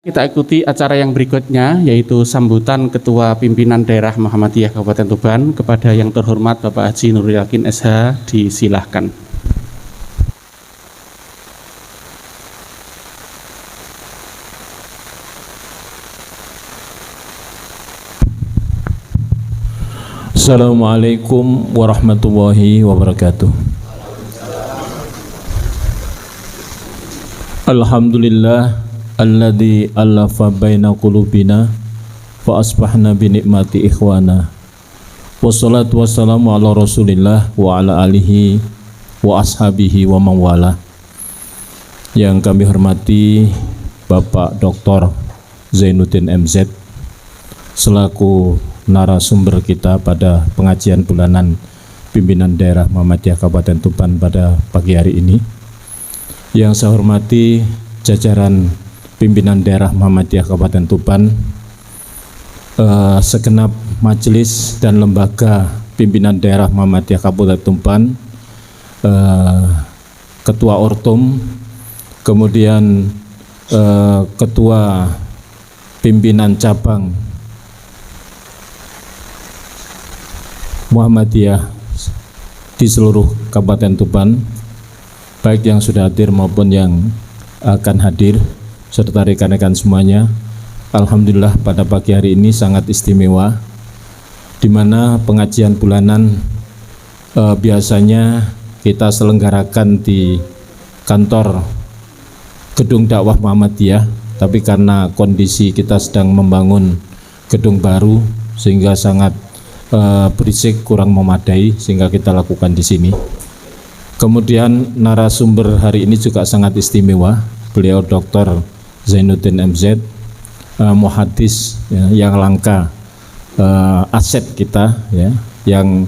Kita ikuti acara yang berikutnya, yaitu sambutan Ketua Pimpinan Daerah Muhammadiyah Kabupaten Tuban kepada yang terhormat Bapak Haji Nurul Yakin SH. Disilahkan. Assalamualaikum warahmatullahi wabarakatuh. Alhamdulillah alladzi allafa baina qulubina fa asbahna bi nikmati ikhwana. Wassalatu wassalamu ala Rasulillah wa ala alihi wa ashabihi wa mawala. Yang kami hormati Bapak Dr. Zainuddin MZ selaku narasumber kita pada pengajian bulanan Pimpinan Daerah Muhammadiyah Kabupaten Tuban pada pagi hari ini. Yang saya hormati jajaran Pimpinan Daerah Muhammadiyah Kabupaten Tuban, segenap majelis dan lembaga Pimpinan Daerah Muhammadiyah Kabupaten Tuban, Ketua Ortum, kemudian Ketua Pimpinan Cabang Muhammadiyah di seluruh Kabupaten Tuban, baik yang sudah hadir maupun yang akan hadir, serta rekan-rekan semuanya. Alhamdulillah pada pagi hari ini sangat istimewa, di mana pengajian bulanan biasanya kita selenggarakan di kantor Gedung Dakwah Muhammadiyah, tapi karena kondisi kita sedang membangun gedung baru sehingga sangat berisik, kurang memadai, sehingga kita lakukan di sini. Kemudian narasumber hari ini juga sangat istimewa, beliau Dr. Zainuddin MZ, muhadis ya, yang langka, aset kita ya, yang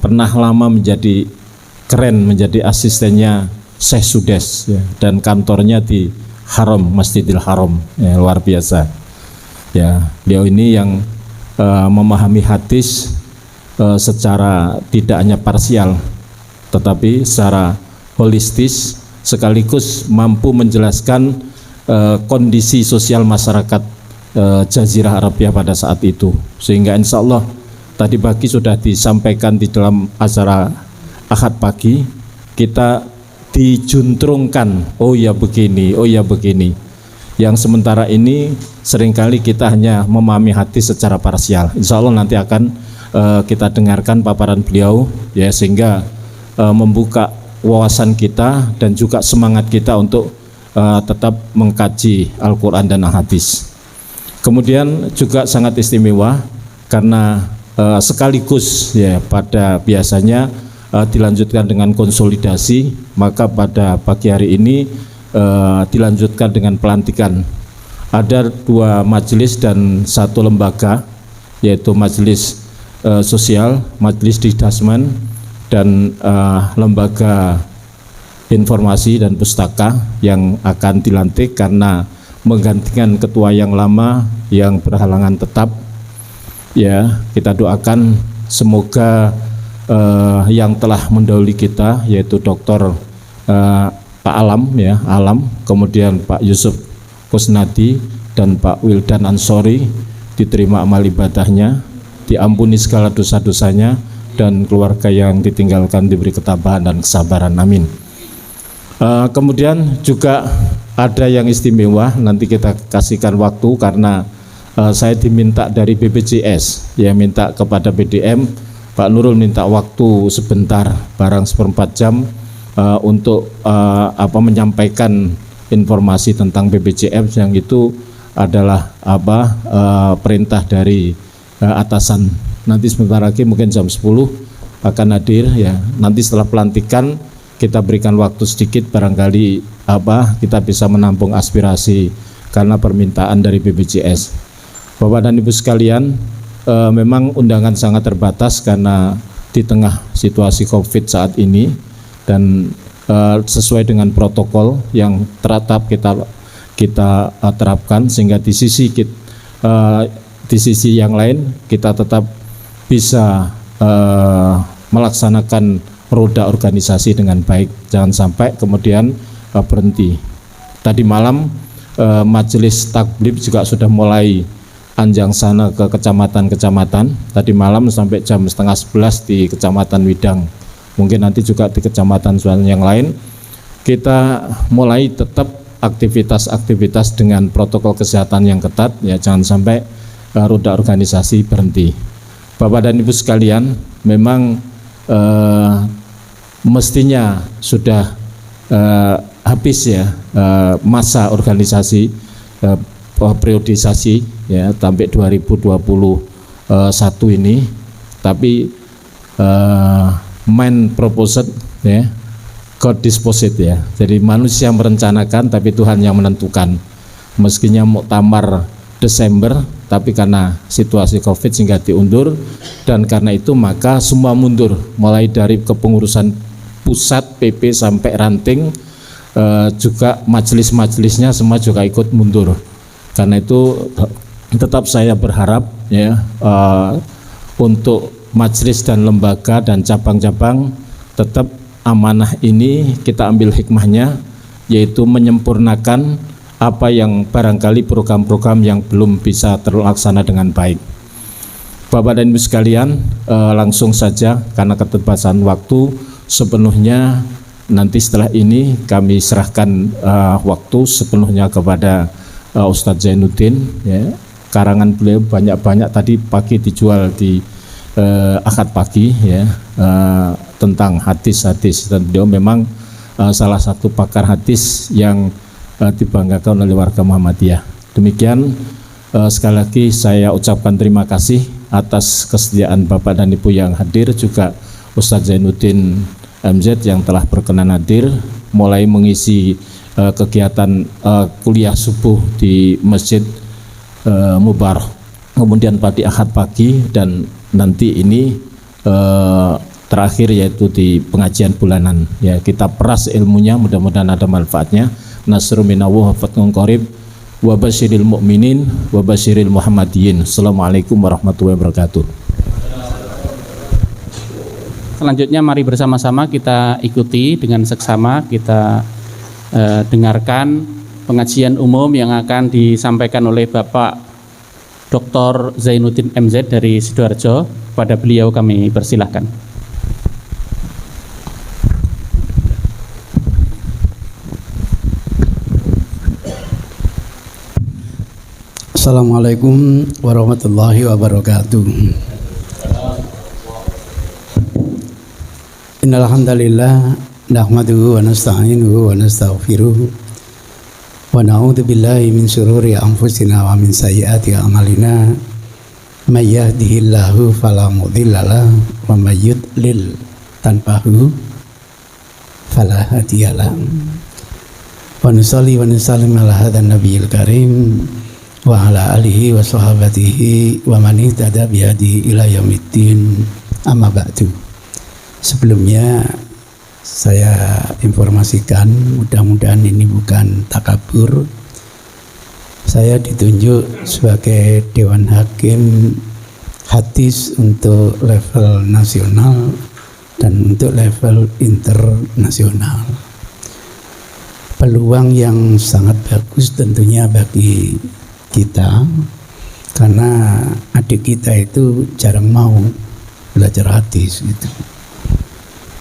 pernah lama menjadi keren, menjadi asistennya Syekh Sudes ya, dan kantornya di Haram, Masjidil Haram ya, luar biasa ya. Beliau ini yang memahami hadis secara tidak hanya parsial tetapi secara holistis, sekaligus mampu menjelaskan kondisi sosial masyarakat Jazirah Arabia pada saat itu, sehingga insya Allah tadi pagi sudah disampaikan di dalam acara Ahad pagi, kita dijuntrungkan, oh ya begini, oh ya begini. Yang sementara ini seringkali kita hanya memahami hadis secara parsial. Insya Allah nanti akan kita dengarkan paparan beliau ya, sehingga membuka wawasan kita dan juga semangat kita untuk tetap mengkaji Al-Quran dan Al-Hadis. Kemudian juga sangat istimewa karena sekaligus ya, pada biasanya dilanjutkan dengan konsolidasi, maka pada pagi hari ini dilanjutkan dengan pelantikan. Ada dua majelis dan satu lembaga, yaitu majelis sosial, majelis didasman, dan lembaga informasi dan pustaka yang akan dilantik karena menggantikan ketua yang lama yang berhalangan tetap ya. Kita doakan semoga yang telah mendahului kita, yaitu Dr. Pak Alam ya, Alam, kemudian Pak Yusuf Kusnadi dan Pak Wildan Ansori, diterima amal ibadahnya, diampuni segala dosa-dosanya, dan keluarga yang ditinggalkan diberi ketabahan dan kesabaran, amin. Kemudian juga ada yang istimewa, nanti kita kasihkan waktu karena saya diminta dari BPJS ya, minta kepada BDM, Pak Nurul minta waktu sebentar, barang 1/4 jam untuk menyampaikan informasi tentang BPJS, yang itu adalah perintah dari atasan. Nanti sebentar lagi mungkin jam 10 akan hadir ya. Nanti setelah pelantikan kita berikan waktu sedikit, barangkali kita bisa menampung aspirasi karena permintaan dari BPJS. Bapak dan Ibu sekalian, memang undangan sangat terbatas karena di tengah situasi COVID saat ini, dan sesuai dengan protokol yang teratap kita terapkan, sehingga di sisi yang lain kita tetap bisa melaksanakan roda organisasi dengan baik, jangan sampai kemudian berhenti. Tadi malam majelis takbir juga sudah mulai anjang sana ke kecamatan-kecamatan. Tadi malam sampai jam setengah 11 di Kecamatan Widang. Mungkin nanti juga di kecamatan yang lain. Kita mulai tetap aktivitas-aktivitas dengan protokol kesehatan yang ketat, ya, jangan sampai roda organisasi berhenti. Bapak dan Ibu sekalian, memang mestinya sudah habis ya masa organisasi periodisasi ya sampai 2021 ini, tapi man proposed ya, God disposed ya. Jadi manusia merencanakan tapi Tuhan yang menentukan. Meskinya muktamar Desember, tapi karena situasi Covid sehingga diundur, dan karena itu maka semua mundur, mulai dari kepengurusan pusat PP sampai ranting, juga majelis-majelisnya semua juga ikut mundur. Karena itu tetap saya berharap ya untuk majelis dan lembaga dan cabang-cabang tetap amanah ini kita ambil hikmahnya, yaitu menyempurnakan apa yang barangkali program-program yang belum bisa terlaksana dengan baik. Bapak dan Ibu sekalian, langsung saja karena keterbatasan waktu, sepenuhnya nanti setelah ini kami serahkan waktu sepenuhnya kepada Ustadz Zainuddin ya. Karangan beliau banyak-banyak tadi pagi dijual di akad pagi ya, tentang hadis-hadis, dan beliau memang salah satu pakar hadis yang dibanggakan oleh warga Muhammadiyah. Demikian, sekali lagi saya ucapkan terima kasih atas kesediaan Bapak dan Ibu yang hadir, juga Ustadz Zainuddin MZ yang telah berkenan hadir, mulai mengisi kegiatan kuliah subuh di Masjid Mubarak, kemudian pada ahad pagi, dan nanti ini terakhir yaitu di pengajian bulanan ya. Kita peras ilmunya, mudah-mudahan ada manfaatnya. Nasrul minallah wa fathun qarib wa basyiril mu'minin wa basyiril muhammadiyin. Assalamualaikum warahmatullahi wabarakatuh. Selanjutnya mari bersama-sama kita ikuti dengan seksama, kita dengarkan pengajian umum yang akan disampaikan oleh Bapak Dr. Zainuddin MZ dari Sidoarjo. Pada beliau kami persilahkan. Assalamualaikum warahmatullahi wabarakatuh. Innal hamdalillah nahmaduhu wa nasta'inuhu wa nastaghfiruh wa na'udzu billahi min syururi anfusina wa min sayyiati a'malina. May yahdihillahu fala mudhillalah wa may yudlil tanpahu fala hadiyalah. Wa nusalli wa nusallim ala hadzal nabiyil karim wa ala alihi wa sahabatihi wa man ihtada bihadihi ila yaumiddin. Amma ba'du. Sebelumnya saya informasikan, mudah-mudahan ini bukan takabur. Saya ditunjuk sebagai Dewan Hakim Hadis untuk level nasional dan untuk level internasional. Peluang yang sangat bagus tentunya bagi kita, karena adik kita itu jarang mau belajar hadis gitu.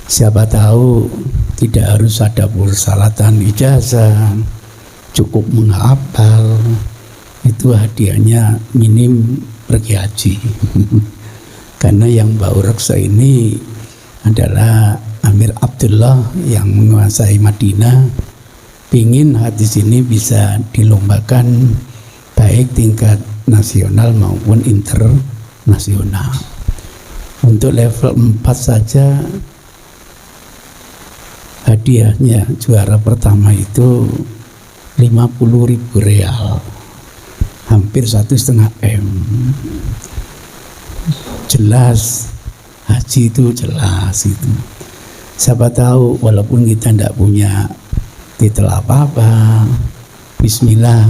Siapa tahu tidak harus ada persyaratan ijazah, cukup menghafal, itu hadiahnya minim pergi haji. Karena yang bau reksa ini adalah Amir Abdullah yang menguasai Madinah, pingin hadis ini bisa dilombakan baik tingkat nasional maupun internasional. Untuk level 4 saja hadiahnya juara pertama itu 50.000 real, hampir 1,5 M. Jelas haji itu jelas itu. Siapa tahu walaupun kita tidak punya titel apa-apa, bismillah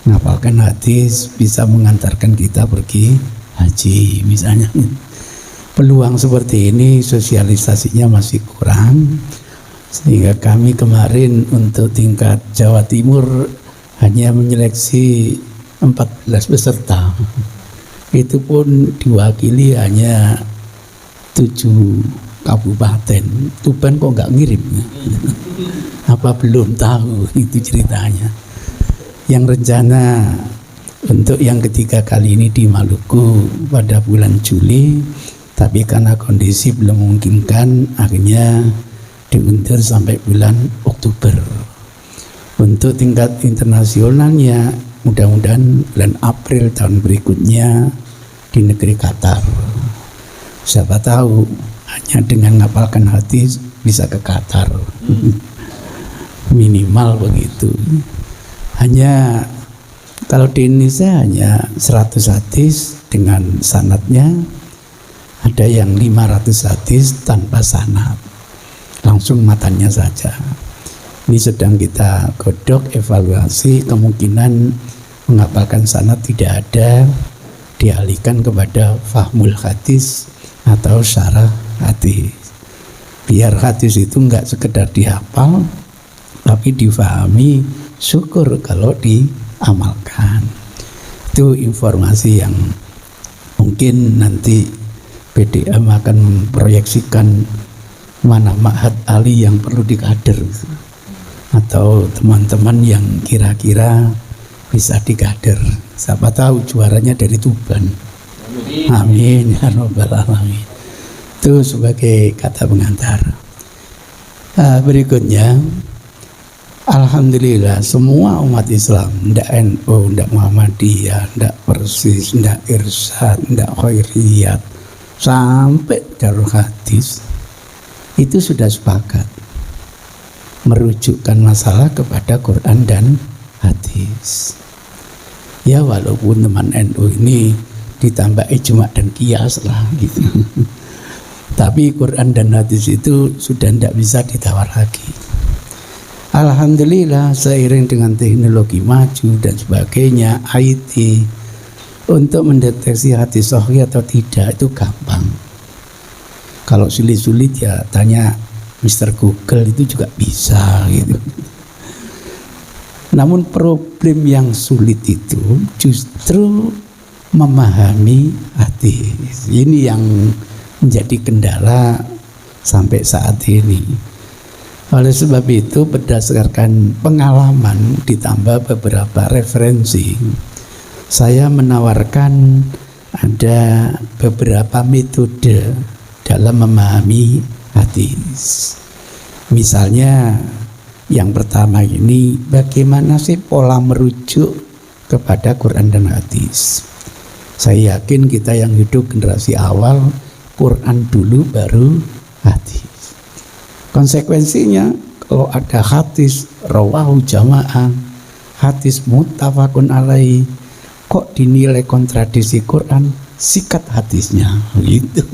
ngapalkan hadis bisa mengantarkan kita pergi haji misalnya. Peluang seperti ini sosialisasinya masih kurang, sehingga kami kemarin untuk tingkat Jawa Timur hanya menyeleksi 14 peserta. Itu pun diwakili hanya 7 kabupaten. Tuban kok nggak ngirim? Apa belum tahu? Itu ceritanya. Yang rencana untuk yang ketiga kali ini di Maluku pada bulan Juli, tapi karena kondisi belum memungkinkan, akhirnya diundur sampai bulan Oktober. Untuk tingkat internasionalnya mudah-mudahan bulan April tahun berikutnya di negeri Qatar. Siapa tahu hanya dengan ngapalkan hadis bisa ke Qatar. Minimal begitu. Hanya kalau di Indonesia hanya 100 hadis dengan sanadnya, ada yang 500 hadis tanpa sanad, langsung matanya saja. Ini sedang kita godok, evaluasi, kemungkinan menghafalkan sanad tidak ada, dialihkan kepada fahmul hadis atau syarah hadis. Biar hadis itu enggak sekedar dihafal, tapi difahami, syukur kalau diamalkan. Itu informasi yang mungkin nanti PDM akan memproyeksikan mana ma'had ali yang perlu dikader, atau teman-teman yang kira-kira bisa dikader. Siapa tahu juaranya dari Tuban. Amin ya rabbal alamin. Itu sebagai kata pengantar. Berikutnya, alhamdulillah semua umat Islam, ndak NU, ndak Muhammadiyah, ndak Persis, ndak Irsyad, ndak Khairiyat, sampai Darul Hadis itu sudah sepakat merujukkan masalah kepada Quran dan hadis. Ya walaupun teman NU ini ditambah ijma dan qiyas lah gitu. Tapi Quran dan hadis itu sudah tidak bisa ditawar lagi. Alhamdulillah seiring dengan teknologi maju dan sebagainya, IT, untuk mendeteksi hadis sahih atau tidak itu gampang. Kalau sulit-sulit ya tanya Mr. Google, itu juga bisa gitu. Namun problem yang sulit itu justru memahami hadis. Ini yang menjadi kendala sampai saat ini. Oleh sebab itu, berdasarkan pengalaman ditambah beberapa referensi, saya menawarkan ada beberapa metode dalam memahami hadis. Misalnya yang pertama ini, bagaimana sih pola merujuk kepada Quran dan hadis. Saya yakin kita yang hidup generasi awal, Quran dulu baru hadis. Konsekuensinya kalau ada hadis rawahu jamaah, hadis muttafaqun alaih, kok dinilai kontradiksi Quran, sikat hadisnya gitu.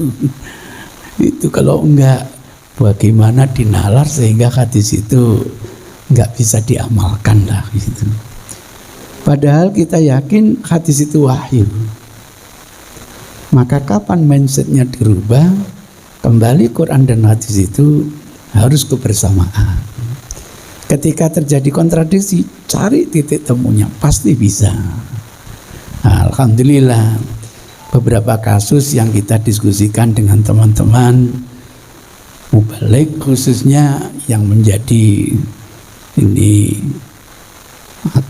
Itu kalau enggak, bagaimana dinalar sehingga hadis itu enggak bisa diamalkan lah gitu. Padahal kita yakin hadis itu wahyu. Maka kapan mindsetnya dirubah? Kembali Quran dan hadis itu harus kebersamaan. Ketika terjadi kontradiksi, cari titik temunya, pasti bisa. Alhamdulillah, beberapa kasus yang kita diskusikan dengan teman-teman mubalik, khususnya yang menjadi ini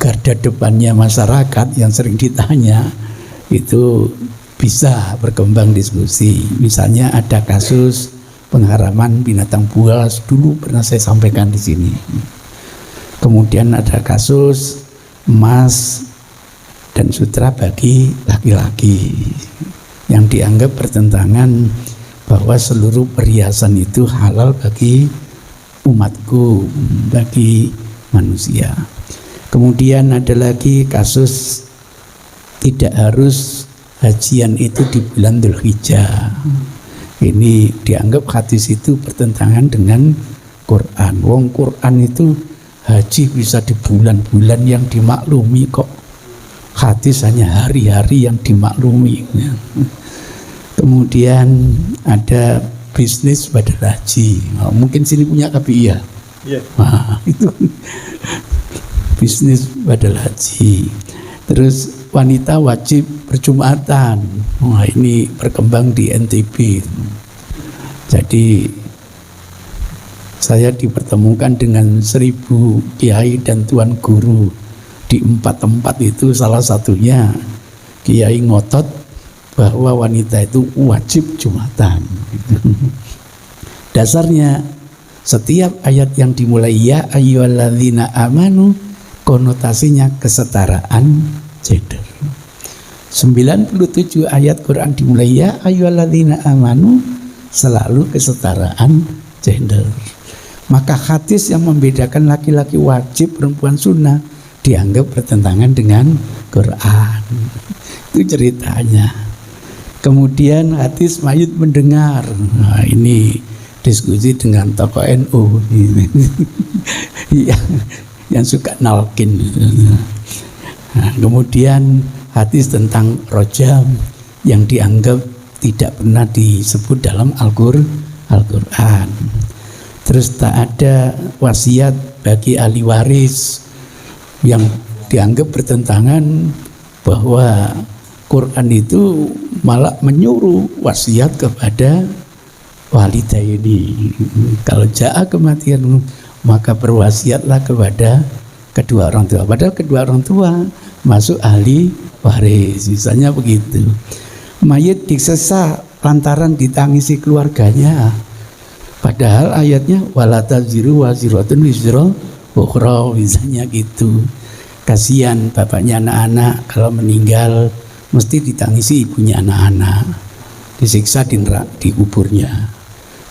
garda depannya masyarakat yang sering ditanya, itu bisa berkembang diskusi. Misalnya ada kasus pengharaman binatang buas, dulu pernah saya sampaikan di sini. Kemudian ada kasus emas dan sutra bagi laki-laki yang dianggap bertentangan bahwa seluruh perhiasan itu halal bagi umatku, bagi manusia. Kemudian ada lagi kasus tidak harus hajian itu di bulan Dzulhijjah. Ini dianggap hadis itu bertentangan dengan Quran. Wong Quran itu haji bisa di bulan-bulan yang dimaklumi, kok hadis hanya hari-hari yang dimaklumi. Kemudian ada bisnis badal haji. Mungkin sini punya KPI ya. Nah, itu bisnis badal haji. Terus wanita wajib berjumatan. Wah, ini berkembang di NTB. Jadi saya dipertemukan dengan 1000 kiai dan tuan guru di 4 tempat itu. Salah satunya kiai ngotot bahwa wanita itu wajib jumatan. Dasarnya setiap ayat yang dimulai ya ayyuhalladzina amanu konotasinya kesetaraan gender. 97 ayat Quran dimulai ya ayyuhalladzina amanu selalu kesetaraan gender. Maka hadis yang membedakan laki-laki wajib, perempuan sunnah dianggap bertentangan dengan Quran. Itu ceritanya. Kemudian hadis mayit mendengar. Nah, ini diskusi dengan tokoh NU yang suka nalkin. Nah, kemudian hadis tentang rojam yang dianggap tidak pernah disebut dalam Al-Quran. Terus tak ada wasiat bagi ahli waris yang dianggap bertentangan, bahwa Quran itu malah menyuruh wasiat kepada walidaini. Kalau jaa kematian maka berwasiatlah kepada kedua orang tua. Padahal kedua orang tua masuk ahli waris, misalnya begitu. Mayit disesa lantaran ditangisi keluarganya. Padahal ayatnya wala taziru waziratun wizra ukhra, misalnya gitu. Kasihan bapaknya anak-anak kalau meninggal mesti ditangisi ibunya anak-anak, disiksa di kuburnya.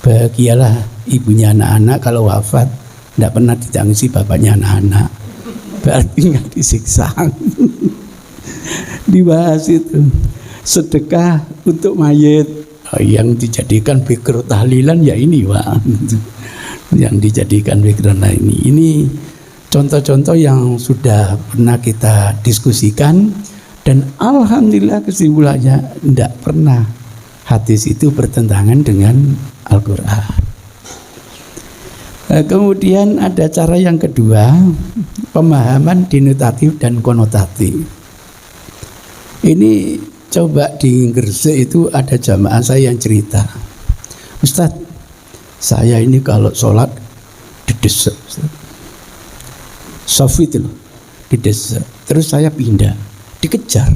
Bahagialah ibunya anak-anak kalau wafat tidak pernah ditangisi bapaknya anak-anak, berarti nggak disiksa. Dibahas itu. Sedekah untuk mayit yang dijadikan fikr tahlilan ya ini Pak. Yang dijadikan fikr ini contoh-contoh yang sudah pernah kita diskusikan, dan alhamdulillah kesimpulannya tidak pernah hadis itu bertentangan dengan Al-Quran. Kemudian ada cara yang kedua, pemahaman denotatif dan konotatif. Ini coba di Gresik itu ada jamaah saya yang cerita, Ustadz, saya ini kalau sholat didesek, sofi itu loh, didesek, terus saya pindah, dikejar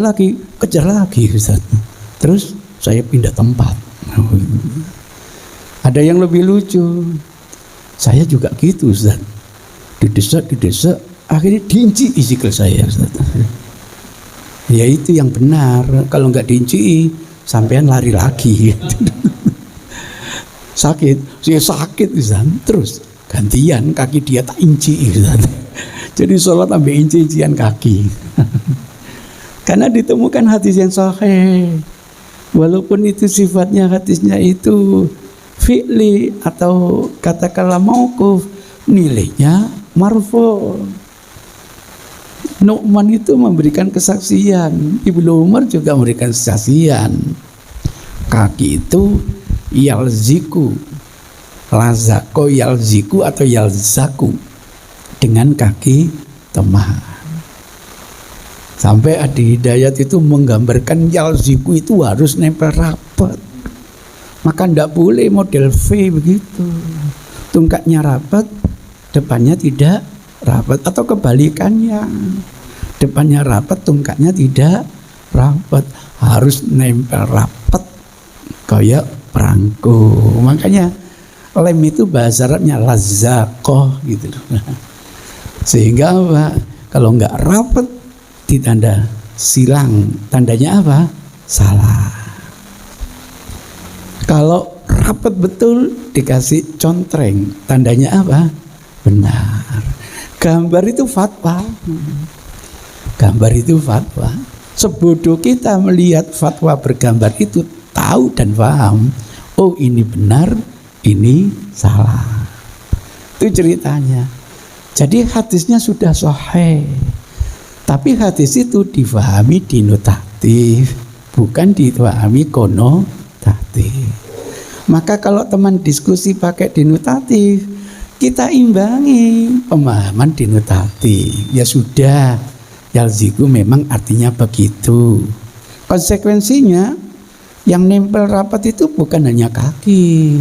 lagi, kejar lagi Ustadz, terus saya pindah tempat. Ada yang lebih lucu, saya juga gitu Ustadz, didesek, akhirnya diinci isikil saya Ustaz. Ya itu yang benar. Kalau nggak diinci sampean lari lagi. Sakit, saya sakit Ustaz. Terus gantian kaki dia tak inci Ustaz. Jadi sholat ambil inci-incian kaki. Karena ditemukan hadis yang sahih. Walaupun itu sifatnya hadisnya itu fi'li atau katakanlah mauquf, nilainya marfu'. Nu'man itu memberikan kesaksian, Ibnu Umar juga memberikan kesaksian. Kaki itu yalziku, lazako yalziku atau yalzaku, dengan kaki teman. Sampai Adi Hidayat itu menggambarkan yalziku itu harus nempel rapat. Maka tidak boleh model V begitu, tungkaknya rapat, depannya tidak rapat, atau kebalikannya, depannya rapat, tungkaknya tidak rapat, harus nempel rapat kayak perangko. Makanya lem itu bahasa Arabnya lazaqoh gitu. Sehingga apa? Kalau nggak rapat ditanda silang, tandanya apa? Salah. Kalau rapat betul dikasih contreng, tandanya apa? Benar. Gambar itu fatwa. Gambar itu fatwa. Sebodoh kita melihat fatwa bergambar itu, tahu dan paham, oh ini benar, ini salah. Itu ceritanya. Jadi hadisnya sudah sahih, tapi hadis itu difahami denotatif, bukan difahami konotatif. Maka kalau teman diskusi pakai denotatif, kita imbangi pemahaman denotatif. Ya sudah, yalziku memang artinya begitu. Konsekuensinya yang nempel rapat itu bukan hanya kaki.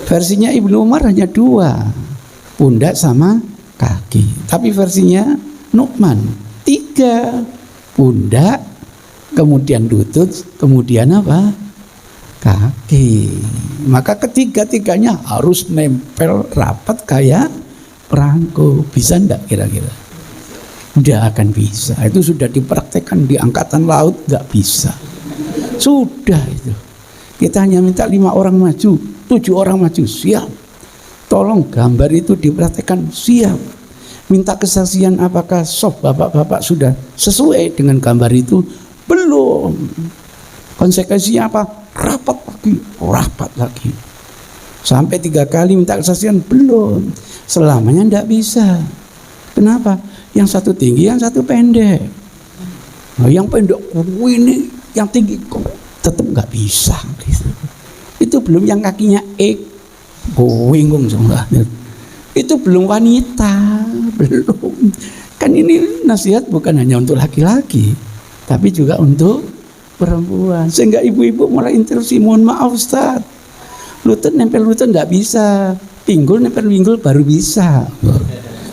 Versinya Ibnu Umar hanya 2, pundak sama kaki. Tapi versinya Nu'man 3, pundak, kemudian lutut, kemudian apa? Kaki. Maka ketiga-tiganya harus nempel rapat kayak perangko. Bisa enggak kira-kira? Tidak akan bisa. Itu sudah dipraktekkan di angkatan laut, enggak bisa. Sudah itu. Kita hanya minta 5 orang maju, 7 orang maju, siap. Tolong gambar itu dipraktekkan, siap. Minta kesaksian apakah soft bapak-bapak sudah sesuai dengan gambar itu? Belum. Konsekuensinya apa? Rapat lagi. Sampai 3 kali minta kesaksian, belum. Selamanya tidak bisa. Kenapa? Yang satu tinggi, yang satu pendek. Nah, yang pendek ini, yang tinggi tetap nggak bisa. Itu belum yang kakinya bingung semua. Itu belum wanita, belum. Kan ini nasihat bukan hanya untuk laki-laki, tapi juga untuk perempuan. Sehingga ibu-ibu mulai interupsi, mohon maaf Ustaz, lutut nempel lutut nggak bisa, pinggul nempel pinggul baru bisa.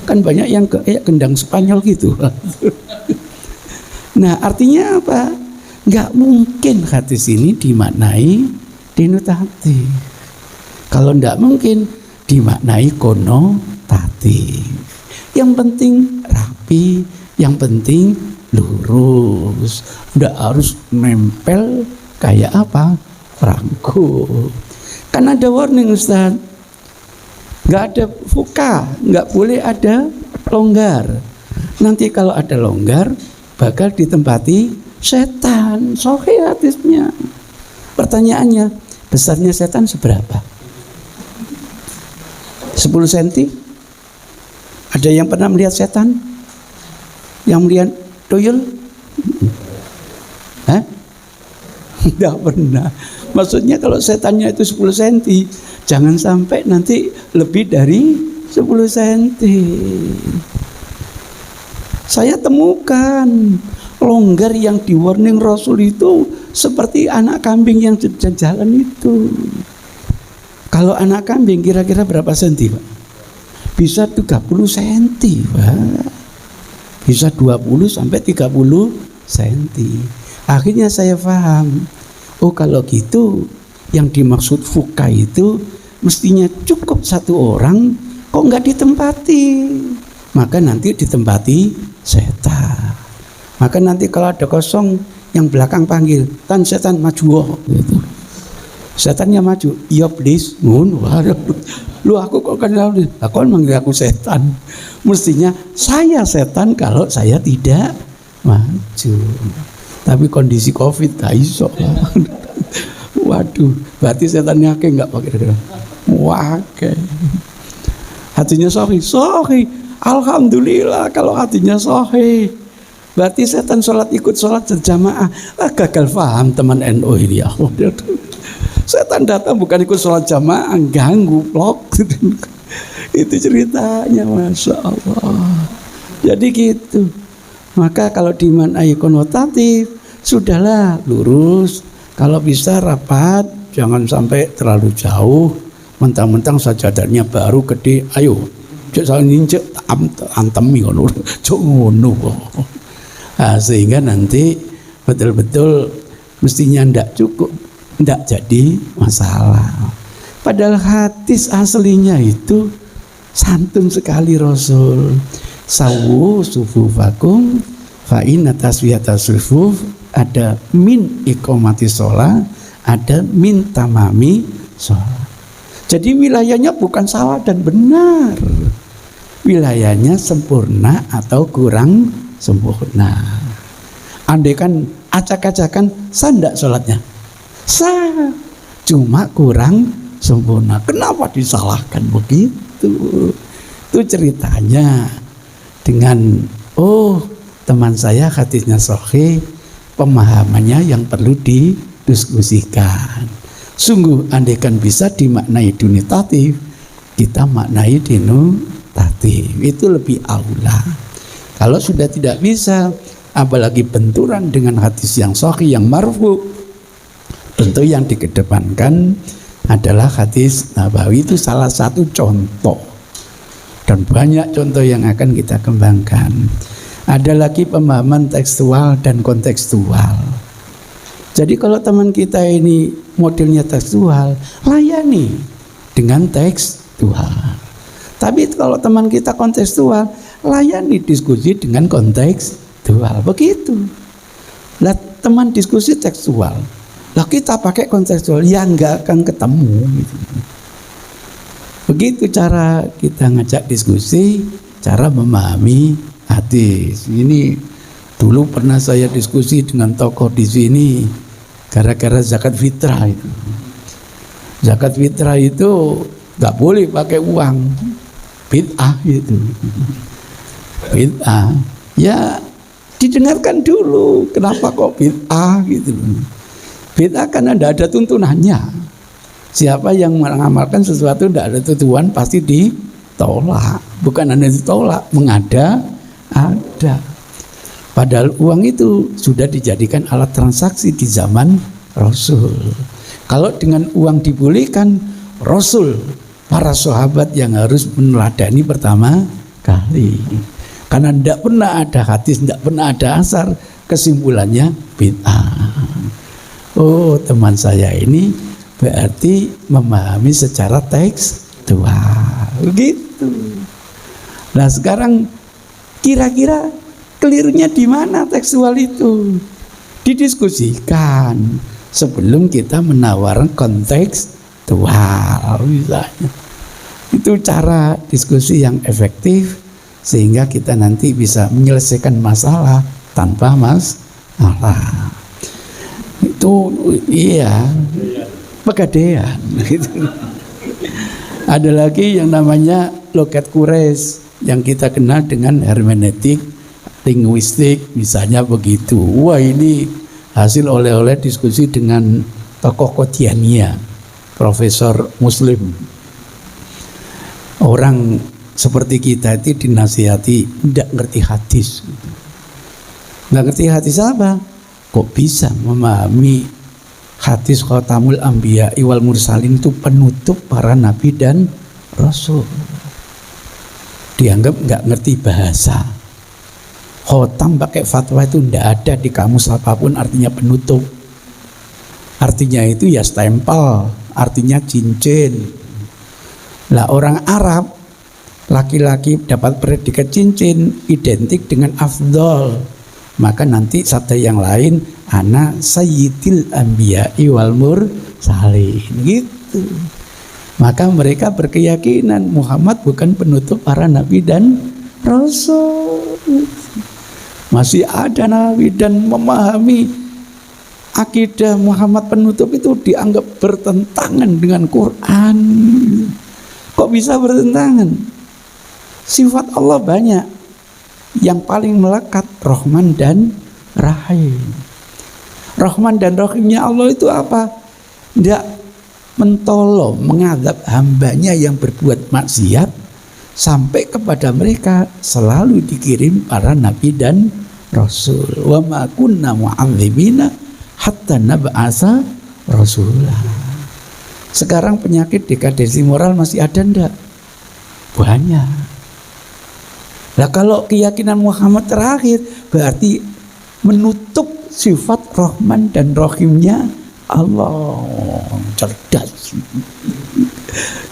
Kan banyak yang kayak gendang Spanyol gitu. Nah artinya apa? Nggak mungkin hadis ini dimaknai denotatif. Kalau nggak mungkin dimaknai konotatif. Yang penting rapi, yang penting lurus. Nggak harus nempel kayak apa? Perangko. Kan ada warning Ustaz. Nggak ada fuka, nggak boleh ada longgar. Nanti kalau ada longgar bakal ditempati setan. Sahih hadisnya. Pertanyaannya, besarnya setan seberapa? 10 cm? Ada yang pernah melihat setan? Yang melihat tuyul? Tidak pernah. Maksudnya kalau setannya itu 10 cm, jangan sampai nanti lebih dari 10 cm. Saya temukan longgar yang di warning Rasul itu seperti anak kambing yang jalan itu. Kalau anak kambing kira-kira berapa senti, Pak? Bisa 30 cm, Pak. Bisa 20 sampai 30 cm. Akhirnya saya paham. Oh kalau gitu yang dimaksud fuka itu mestinya cukup 1 orang, kok nggak ditempati? Maka nanti ditempati setan. Maka nanti kalau ada kosong, yang belakang panggil, tan setan maju gitu. Setannya maju, iya please, lu aku kok kenal, aku manggil aku setan. Mestinya saya setan kalau saya tidak maju. Tapi kondisi COVID gak iso. Waduh, berarti setannya akeh nggak pakai? Wah, hatinya sahih. Alhamdulillah kalau hatinya sahih. Berarti setan ikut sholat berjamaah. Gagal paham teman NU ini ya. Setan datang bukan ikut sholat jamaah, ganggu blok. Itu ceritanya, masya Allah. Jadi gitu. Maka kalau dimaknai konotatif, sudahlah lurus. Kalau bisa rapat, jangan sampai terlalu jauh. Mentang-mentang sajadahnya baru gede, ayo. Cek saya ninjek antemi ngono. Cok ngono. Nah, sehingga nanti betul-betul mestinya ndak cukup, ndak jadi masalah. Padahal hadis aslinya itu santun sekali Rasul. Sawu sufufakum fa inna taswiyatas sufuf, ada min iqamati sholat, ada min tamami sholat. Jadi wilayahnya bukan salah dan benar. Wilayahnya sempurna atau kurang sempurna. Andai kan acak-acakan sah enggak sholatnya? Sah, cuma kurang sempurna. Kenapa disalahkan begitu? Itu ceritanya. Dengan teman saya hadisnya sahih, pemahamannya yang perlu didiskusikan. Sungguh andaikan bisa dimaknai denotatif, kita maknai denotatif, itu lebih aula. Kalau sudah tidak bisa, apalagi benturan dengan hadis yang sahih yang marfu, tentu yang dikedepankan adalah hadis nabawi. Itu salah satu contoh, dan banyak contoh yang akan kita kembangkan. Ada lagi pemahaman tekstual dan kontekstual. Jadi kalau teman kita ini modelnya tekstual, layani dengan tekstual. Tapi kalau teman kita kontekstual, layani diskusi dengan kontekstual. Begitu. Lah teman diskusi tekstual, lah kita pakai kontekstual, ya nggak akan ketemu gitu. Begitu cara kita ngajak diskusi, cara memahami hadis. Ini dulu pernah saya diskusi dengan tokoh di sini gara-gara zakat fitrah itu. Zakat fitrah itu nggak boleh pakai uang, bid'ah itu. Bid'ah. Ya didengarkan dulu, kenapa kok bid'ah gitu. Bid'ah kan ada tuntunannya. Siapa yang mengamalkan sesuatu tidak ada tujuan pasti ditolak. Bukan hanya ditolak, mengada ada. Padahal uang itu sudah dijadikan alat transaksi di zaman Rasul. Kalau dengan uang dibolehkan, Rasul, para sahabat yang harus meneladani pertama kali. Karena tidak pernah ada hadis, tidak pernah ada asar, kesimpulannya bid'ah. Oh, teman saya ini berarti memahami secara tekstual. Begitu. Nah sekarang kira-kira kelirunya di mana tekstual itu? Didiskusikan sebelum kita menawarkan kontekstual misalnya. Itu cara diskusi yang efektif sehingga kita nanti bisa menyelesaikan masalah tanpa masalah. Itu iya, pegadaian. Ada lagi yang namanya logat Quraisy yang kita kenal dengan hermeneutik linguistik, misalnya begitu. Wah, ini hasil oleh-oleh diskusi dengan tokoh Qadianiyah, Profesor Muslim. Orang seperti kita itu dinasihati tidak ngerti hadis. Nggak ngerti hadis apa? Kok bisa memahami hadis Khatamul Anbiya wal Mursalin itu penutup para nabi dan rasul. Dianggap nggak ngerti bahasa. Khotam pakai fatwa itu tidak ada di kamus apapun artinya penutup. Artinya itu ya stempel, artinya cincin. Lah orang Arab, laki-laki dapat predikat cincin identik dengan afdol. Maka nanti sabda yang lain, ana sayyidil anbiya wal mursalin, gitu. Maka mereka berkeyakinan Muhammad bukan penutup para nabi dan rasul. Masih ada nabi dan memahami akidah Muhammad penutup itu dianggap bertentangan dengan Quran. Kok bisa bertentangan? Sifat Allah banyak. Yang paling melekat Rahman dan Rahim. Rahman dan Rahimnya Allah itu apa? Tidak mentolong, mengadab hambanya yang berbuat maksiat, sampai kepada mereka selalu dikirim para nabi dan rasul. Wa ma kunna mu'adzibina hatta nab'asa rasulah. Sekarang penyakit dekadensi moral masih ada enggak? Banyak. Nah kalau keyakinan Muhammad terakhir berarti menutup sifat Rahman dan Rahimnya Allah. Cerdas.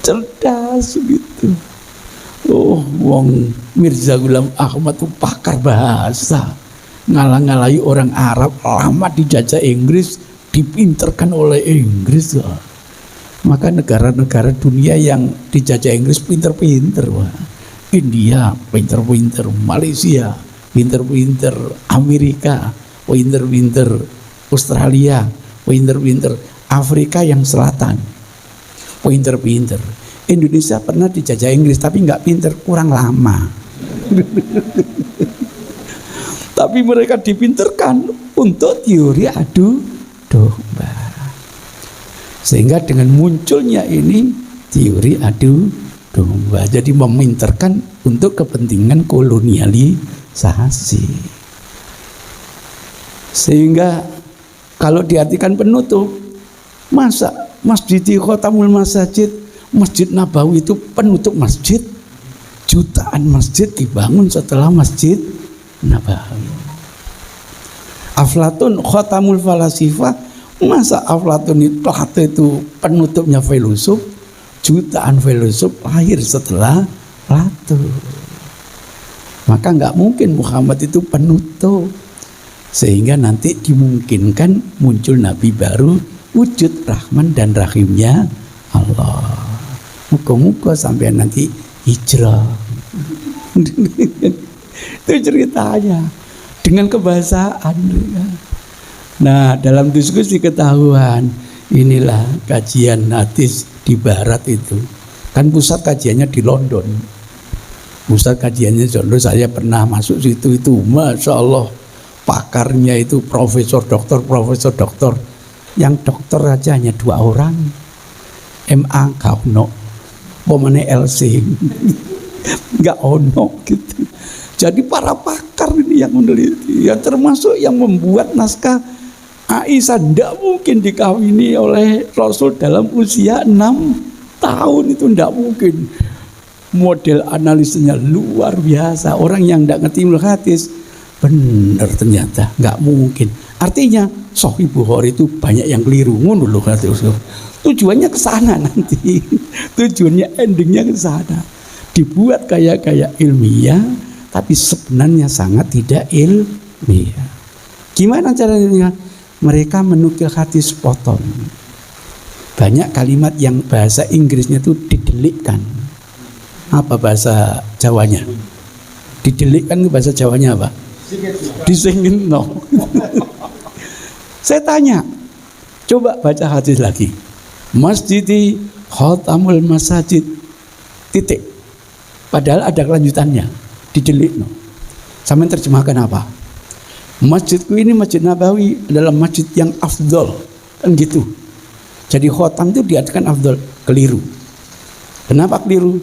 Cerdas gitu. Oh, wong Mirza Ghulam Ahmad itu pakar bahasa. Ngalah-ngalahi orang Arab, lama dijajah Inggris, dipinterkan oleh Inggris. Maka negara-negara dunia yang dijajah Inggris pinter-pinter. India pinter-pinter, Malaysia pinter-pinter, Amerika pinter-pinter, Australia pinter-pinter, Afrika yang selatan pinter-pinter. Indonesia pernah dijajah Inggris tapi nggak pinter, kurang lama. Tapi mereka dipinterkan untuk teori adu domba. Sehingga dengan munculnya ini teori adu domba. Jadi meminterkan untuk kepentingan kolonialisasi. Sehingga kalau diartikan penutup, masa Masjid Khotamul Masajid, Masjid Nabawi itu penutup masjid? Jutaan masjid dibangun setelah Masjid Nabawi. Aflatun Khotamul Falasifah, masa Aflatun itu Plato itu penutupnya filosof? Jutaan filosof lahir setelah Plato. Maka nggak mungkin Muhammad itu penutup. Sehingga nanti dimungkinkan muncul Nabi baru, wujud Rahman dan Rahimnya Allah. Muka-muka sampai nanti hijrah. Itu ceritanya dengan kebahasaan. Nah, dalam diskusi ketahuan, inilah kajian hadis di barat itu. Kan pusat kajiannya di London. Pusat kajiannya di London, saya pernah masuk situ itu, Masya Allah, pakarnya itu profesor doktor. Yang dokter aja hanya 2 orang. MA gak ono, pomane LC gak ono gitu. Jadi para pakar ini yang meneliti, ya termasuk yang membuat naskah Aisyah tidak mungkin dikawini oleh Rasul dalam usia 6 tahun, itu tidak mungkin. Model analisanya luar biasa. Orang yang tidak ngerti ilmu hadis, benar ternyata nggak mungkin. Artinya Sahih Bukhari itu banyak yang keliru. Ngono loh, tujuannya ke sana nanti. Tujuannya endingnya ke sana. Dibuat kayak ilmiah, tapi sebenarnya sangat tidak ilmiah. Gimana caranya? Mereka menukil hadis potong. Banyak kalimat yang bahasa Inggrisnya itu didelikkan. Apa bahasa Jawanya? Didelikkan itu bahasa Jawanya apa? Disingin no. Saya tanya, coba baca hadis lagi. Masjid Khotamul Masajid titik. Padahal ada kelanjutannya. Didelik no. Sampai terjemahkan apa? Masjidku ini Masjid Nabawi adalah masjid yang afdol, kan gitu. Jadi khotam itu diartikan afdol, keliru. Kenapa keliru?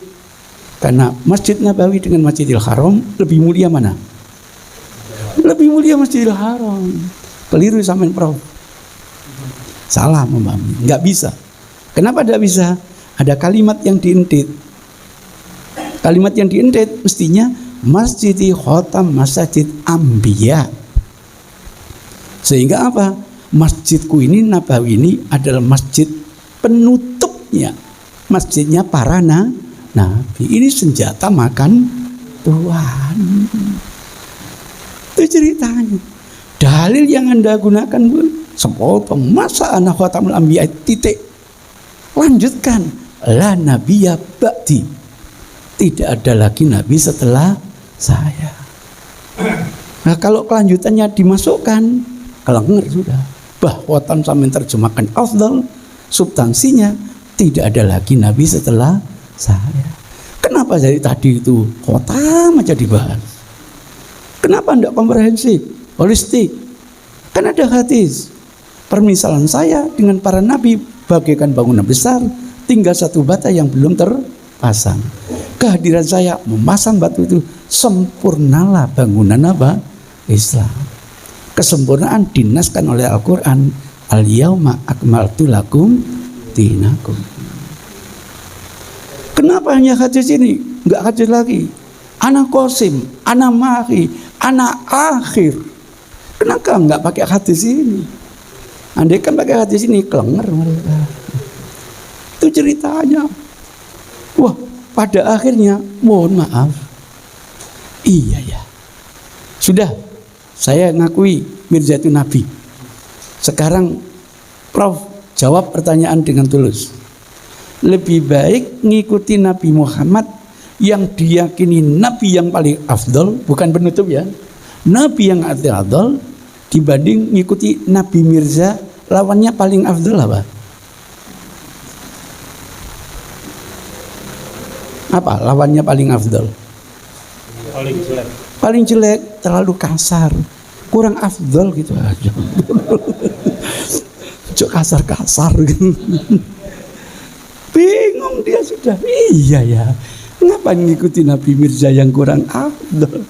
Karena Masjid Nabawi dengan Masjidil Haram lebih mulia mana? Lebih mulia Masjidil Haram. Keliru sampean Prof. Salah memahami, nggak bisa. Kenapa tidak bisa? Ada kalimat yang diintit. Kalimat yang diintit mestinya Masjidi Khotam Masajid Ambiya. Sehingga apa? Masjidku ini Nabawi ini adalah masjid penutupnya, masjidnya para nabi. Ini senjata makan Tuhan. Itu ceritanya. Dalil yang Anda gunakan sepotong, masa anak Khatamul Anbiya titik. Lanjutkan, la nabiyya ba'di. Tidak ada lagi nabi setelah saya. Nah, kalau kelanjutannya dimasukkan, kelenger sudah. Bahwatan sampai terjemahkan afdal, substansinya tidak ada lagi nabi setelah saya. Kenapa dari tadi itu khotam aja dibahas? Kenapa tidak komprehensif, holistik? Kan ada hadis. Permisalan saya dengan para nabi bagaikan bangunan besar, tinggal satu bata yang belum terpasang. Kehadiran saya memasang batu itu, sempurnalah bangunan apa? Islam. Kesempurnaan dinaskan oleh Al-Quran. Al-yauma akmaltu lakum dinakum. Kenapa hanya hadis ini? Enggak hadis lagi. Ana qasim, ana mahi, ana akhir. Kenapa enggak pakai hadis ini? Andai kan pakai hadis ini, kelenger mereka. Itu ceritanya. Wah, pada akhirnya mohon maaf. Iya ya. Sudah, saya ngakui Mirza itu nabi. Sekarang Prof jawab pertanyaan dengan tulus. Lebih baik ngikuti Nabi Muhammad yang diyakini nabi yang paling afdol, bukan penutup ya. Nabi yang afdol dibanding ngikuti Nabi Mirza, lawannya paling afdol apa? Apa lawannya paling afdol? Paling jelek. Paling jelek, terlalu kasar, kurang afdol gitu aja. Cuk kasar-kasar gitu. Bingung dia sudah. ada. Iya ya. Ngapain ngikutin Nabi Mirza yang kurang afdol?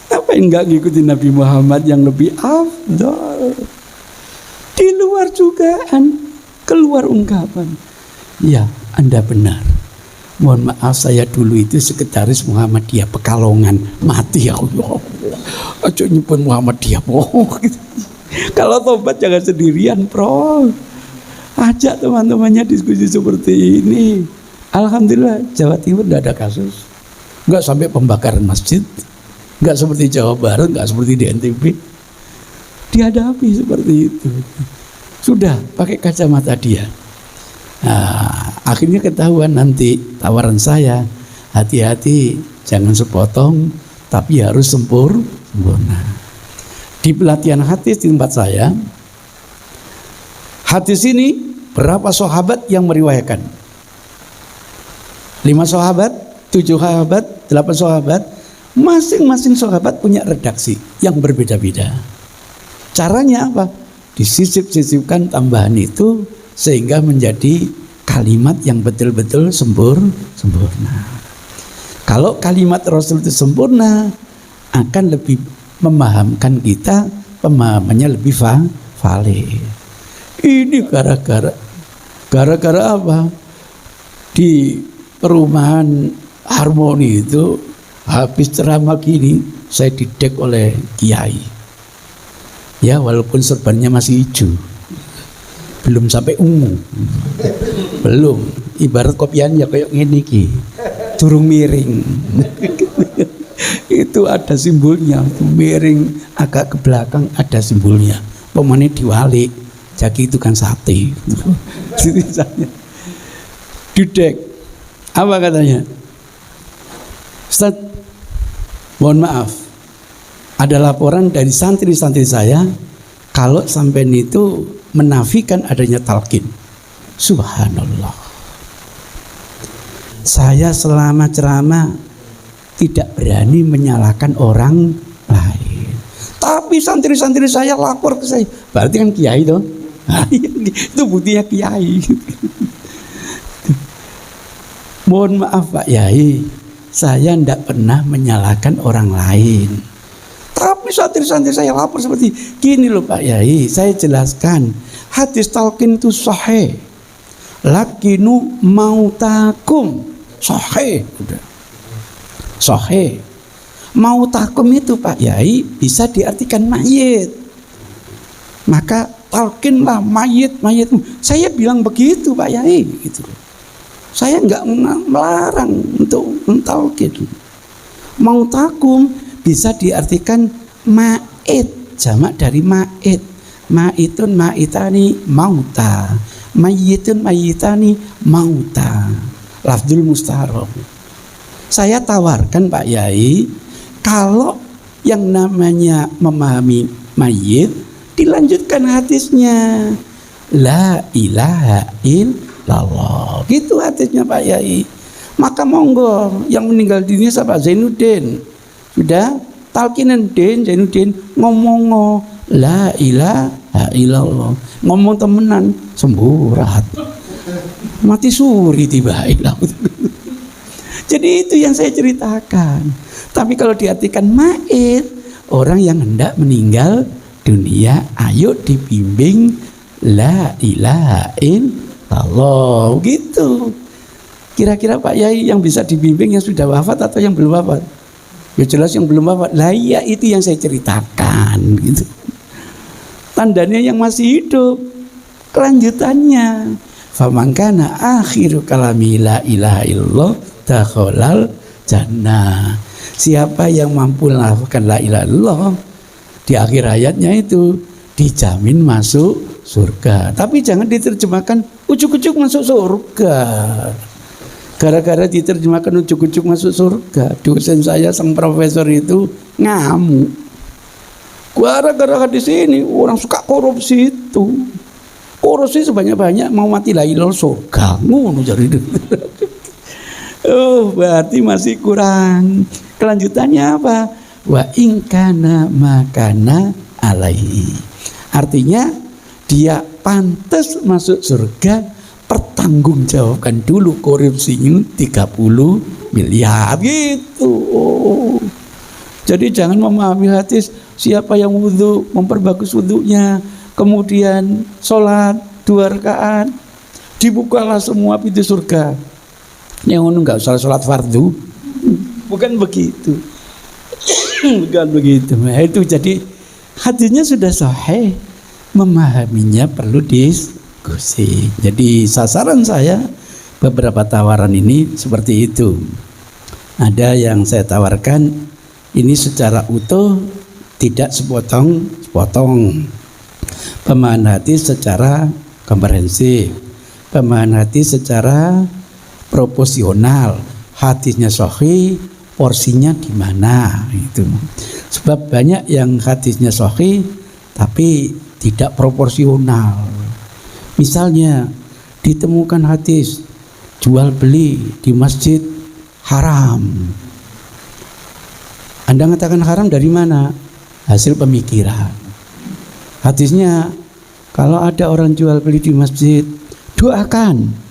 Ngapain nggak ngikutin Nabi Muhammad yang lebih afdol? Di luar jugaan, keluar ungkapan. Ya, Anda benar. Mohon maaf, saya dulu itu sekretaris Muhammadiyah Pekalongan. Mati aku. Aja nyebut Muhammadiyah. Gitu. Kalau tobat jangan sendirian, bro. Ajak teman-temannya diskusi seperti ini. Alhamdulillah Jawa Timur tidak ada kasus. Enggak sampai pembakaran masjid. Enggak seperti Jawa Barat, enggak seperti di NTB. Dihadapi seperti itu. Sudah pakai kacamata dia. Nah, akhirnya ketahuan nanti tawaran saya, hati-hati jangan sepotong, tapi harus sempurna. Di pelatihan hadis di tempat saya, hadis ini berapa sahabat yang meriwayatkan? 5 sahabat, 7 sahabat, 8 sahabat. Masing-masing sahabat punya redaksi yang berbeda-beda. Caranya apa? Disisip-sisipkan tambahan itu sehingga menjadi kalimat yang betul-betul sempurna. Kalau kalimat Rasul itu sempurna, akan lebih memahamkan kita, pemahamannya lebih valid. Ini gara-gara apa? Di perumahan Harmoni itu habis ceramah gini, saya didek oleh kiai. Ya, walaupun serbannya masih hijau, belum sampai ungu, belum. Ibarat kopiannya kayak gini ki, turun miring. Itu ada simbolnya, miring agak ke belakang ada simbolnya. Pemane diwalik, jadi itu kan sate. Didek, apa katanya? Ustaz, mohon maaf, ada laporan dari santri-santri saya kalau sampean itu menafikan adanya talqin. Subhanallah. Saya selama ceramah tidak berani menyalahkan orang lain. Tapi santri-santri saya lapor ke saya. Berarti kan kiai dong. Itu buktinya kiai. Mohon maaf Pak Yai, saya tidak pernah menyalahkan orang lain. Tapi santri-santri saya lapor seperti gini loh Pak Yai, saya jelaskan hadis talqin itu sahih. Lakinu mautakum sahih, udah. Sahih. Mautakum itu Pak Yai bisa diartikan mayit. Maka talqinlah mayit. Saya bilang begitu Pak Yai, gitu. Saya enggak melarang untuk mentalqin. Mautakum bisa diartikan ma'id, jamak dari ma'id. Ma'itun ma'itani mauta, mayyitun mayyitani mauta. Lafzul mustaharob. Saya tawarkan Pak Yai, kalau yang namanya memahami mayyit, dilanjutkan hadisnya. La ilaha illallah. Gitu hadisnya Pak Yai. Maka monggo yang meninggal dunia siapa? Zainuddin. Sudah talqinan Zainuddin ngomong la ilaha illallah. Ngomong temenan semburat. Mati suri tiba ilah. Jadi itu yang saya ceritakan. Tapi kalau diartikan mait, orang yang hendak meninggal dunia, ayo dibimbing la ilaha illallah. Gitu. Kira-kira Pak Yai yang bisa dibimbing yang sudah wafat atau yang belum wafat? Ya jelas yang belum wafat. Lah iya itu yang saya ceritakan gitu. Tandanya yang masih hidup. Kelanjutannya, faman kana akhiru kalami la ilaha illallah dakhalal jannah. Siapa yang mampu melakukan la ilaha illallah di akhir ayatnya itu dijamin masuk surga. Tapi jangan diterjemahkan ujuk-ujuk masuk surga. Gara-gara diterjemahkan ujuk-ujuk masuk surga, dosen saya sang profesor itu ngamuk. Gara-gara di sini orang suka korupsi itu. Korupsi sebanyak-banyak mau mati la ilaha surga. Ngono jadi. Oh, berarti masih kurang. Kelanjutannya apa? Wa in kana makana alaihi. Artinya dia pantas masuk surga pertanggungjawabkan dulu korupsinya 30 miliar gitu. Jadi jangan memahami hadis siapa yang wudhu memperbagus wudhunya, kemudian sholat 2 rakaat dibukalah semua pintu surga. Yang nggak usah sholat fardu, bukan begitu. Bukan begitu. Nah, itu jadi hadisnya sudah sahih, memahaminya perlu diskusi. Jadi sasaran saya beberapa tawaran ini seperti itu. Ada yang saya tawarkan ini secara utuh, tidak sepotong-sepotong. Pemahaman hadis secara komprehensif, pemahaman hadis secara proporsional. Hadisnya sahih, porsinya gimana itu. Sebab banyak yang hadisnya sahih tapi tidak proporsional. Misalnya ditemukan hadis jual beli di masjid haram. Anda mengatakan haram dari mana? Hasil pemikiran. Hadisnya kalau ada orang jual beli di masjid, doakan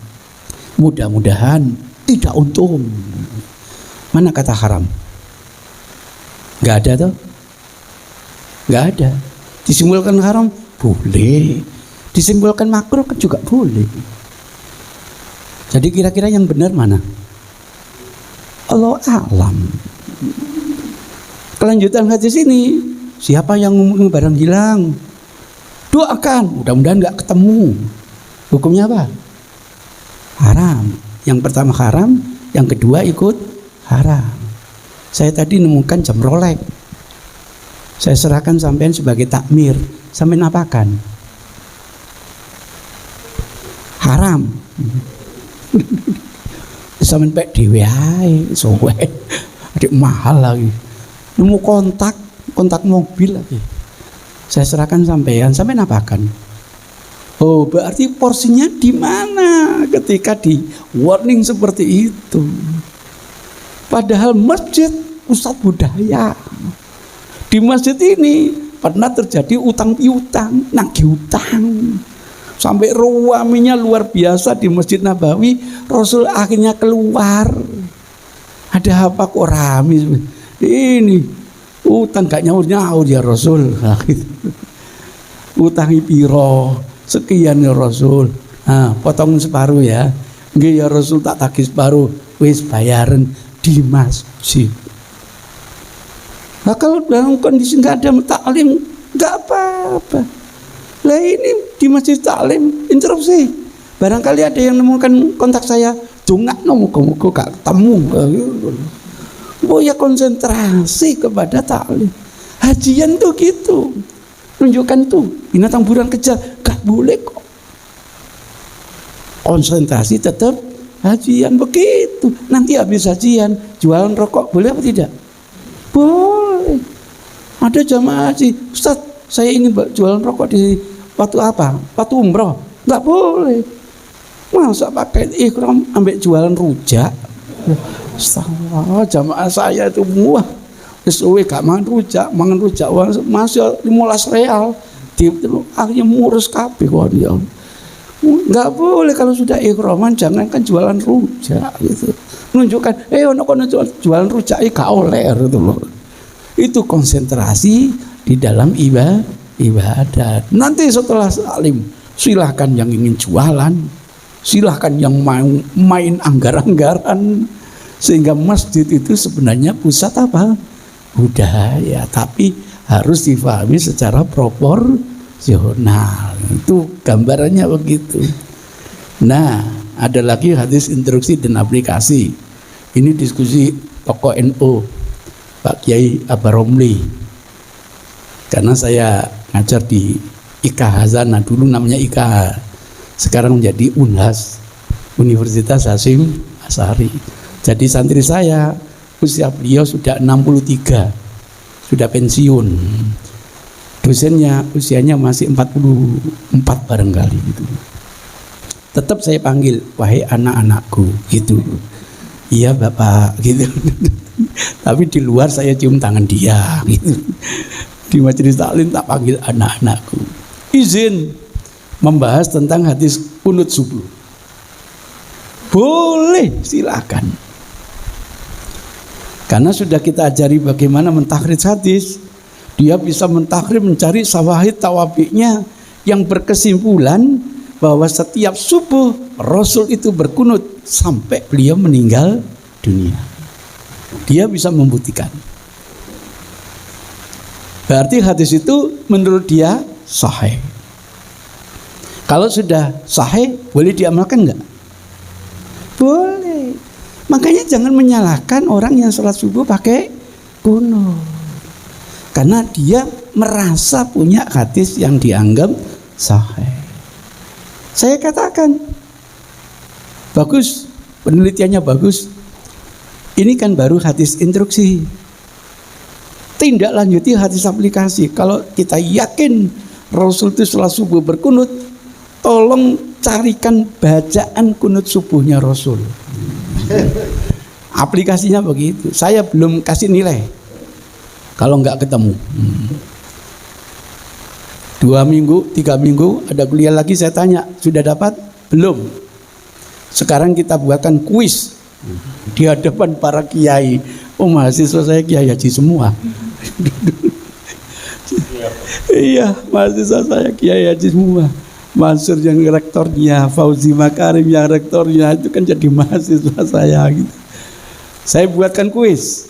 mudah-mudahan tidak untung. Mana kata haram? Gak ada toh? Gak ada. Disimpulkan haram boleh, disimpulkan makruh juga boleh. Jadi kira-kira yang benar mana? Allah alam. Kelanjutan hadis ini, siapa yang ngomong barang hilang, doakan mudah-mudahan gak ketemu. Hukumnya apa? Haram. Yang pertama haram, yang kedua ikut haram. Saya tadi nemukan jam Rolex, saya serahkan sampean sebagai takmir, sampean apakan? Haram. Sampean pek dhewe ae, sowe. Adik mahal lagi. Nemu kontak mobil lagi. Saya serahkan sampean apakan? Oh, berarti porsinya di mana ketika di warning seperti itu? Padahal masjid pusat budaya. Di masjid ini pernah terjadi utang piutang, nagih utang. Sampai ruaminya luar biasa di Masjid Nabawi. Rasul akhirnya keluar. Ada apa kok rame? Ini utang gak nyaur-nyaur ya Rasul. Utangi piro? Sekian ya Rasul. Potong separuh ya. Nggih ya Rasul, tak tagih separuh. Wis bayaran di masjid. Nah, kalau dalam kondisi nggak ada taklim, nggak apa-apa. Lah ini di masjid taklim interupsi. Barangkali ada yang nemukan kontak saya, dongak muga-muga gak ketemu. Oh ya, konsentrasi kepada taklim. Hajian tuh gitu. Tunjukkan tuh binatang buruan kejar, gak boleh kok. Konsentrasi tetap hajian begitu. Nanti habis hajian jualan rokok boleh apa tidak? Boleh. Ada jamaah haji, Ustaz, saya ingin jualan rokok di waktu apa? Waktu umroh. Enggak boleh. Masa pakai ihram ambek jualan rujak? Astagfirullah, jamaah saya itu muah. Sesuai gak mangan rujak masih 15 real. Akhirnya murus kabeh kok dia. Enggak boleh kalau sudah ihraman, jangan kan jualan rujak gitu. Menunjukkan ono jualan rujak gak oleh gitu loh. Itu konsentrasi di dalam ibadat. Nanti setelah salim, silahkan yang ingin jualan, silahkan yang main anggar-anggaran, sehingga masjid itu sebenarnya pusat apa? Budaya, tapi harus difahami secara proporsional. Itu gambarannya begitu. Nah, ada lagi hadis instruksi dan aplikasi. Ini diskusi tokoh NU, Pak Kiai Abaromli. Karena saya ngajar di IKH Hazana, dulu namanya IKH, sekarang menjadi UNHAS, Universitas Hasyim Asy'ari. Jadi santri saya, usia beliau sudah 63, sudah pensiun. Dosennya usianya masih 44 barangkali gitu. Tetap saya panggil, wahai anak-anakku gitu. Iya Bapak gitu. Tapi di luar saya cium tangan dia gitu. Di majelis taklim tak panggil anak-anakku. Izin membahas tentang hadis kunut subuh. Boleh, silakan. Karena sudah kita ajari bagaimana mentakhrij hadis. Dia bisa mentakhrij, mencari syawahid tawabi'nya yang berkesimpulan bahwa setiap subuh Rasul itu berkunut sampai beliau meninggal dunia. Dia bisa membuktikan. Berarti hadis itu menurut dia sahih. Kalau sudah sahih, boleh diamalkan enggak? Boleh. Makanya jangan menyalahkan orang yang sholat subuh pakai kunut. Karena dia merasa punya hadis yang dianggap sahih. Saya katakan, bagus, penelitiannya bagus. Ini kan baru hadis instruksi. Tindak lanjuti hadis aplikasi. Kalau kita yakin Rasul itu sholat subuh berkunut, tolong carikan bacaan kunut subuhnya Rasul. Aplikasinya begitu. Saya belum kasih nilai kalau nggak ketemu. 2 minggu, 3 minggu ada kuliah lagi, saya tanya, sudah dapat? Belum. Sekarang kita buatkan kuis di hadapan para kiai. Oh, mahasiswa saya kiai haji semua. Iya, mahasiswa saya kiai haji semua. Mansur yang rektornya, Fauzi Makarim yang rektornya, itu kan jadi mahasiswa saya gitu. Saya buatkan kuis.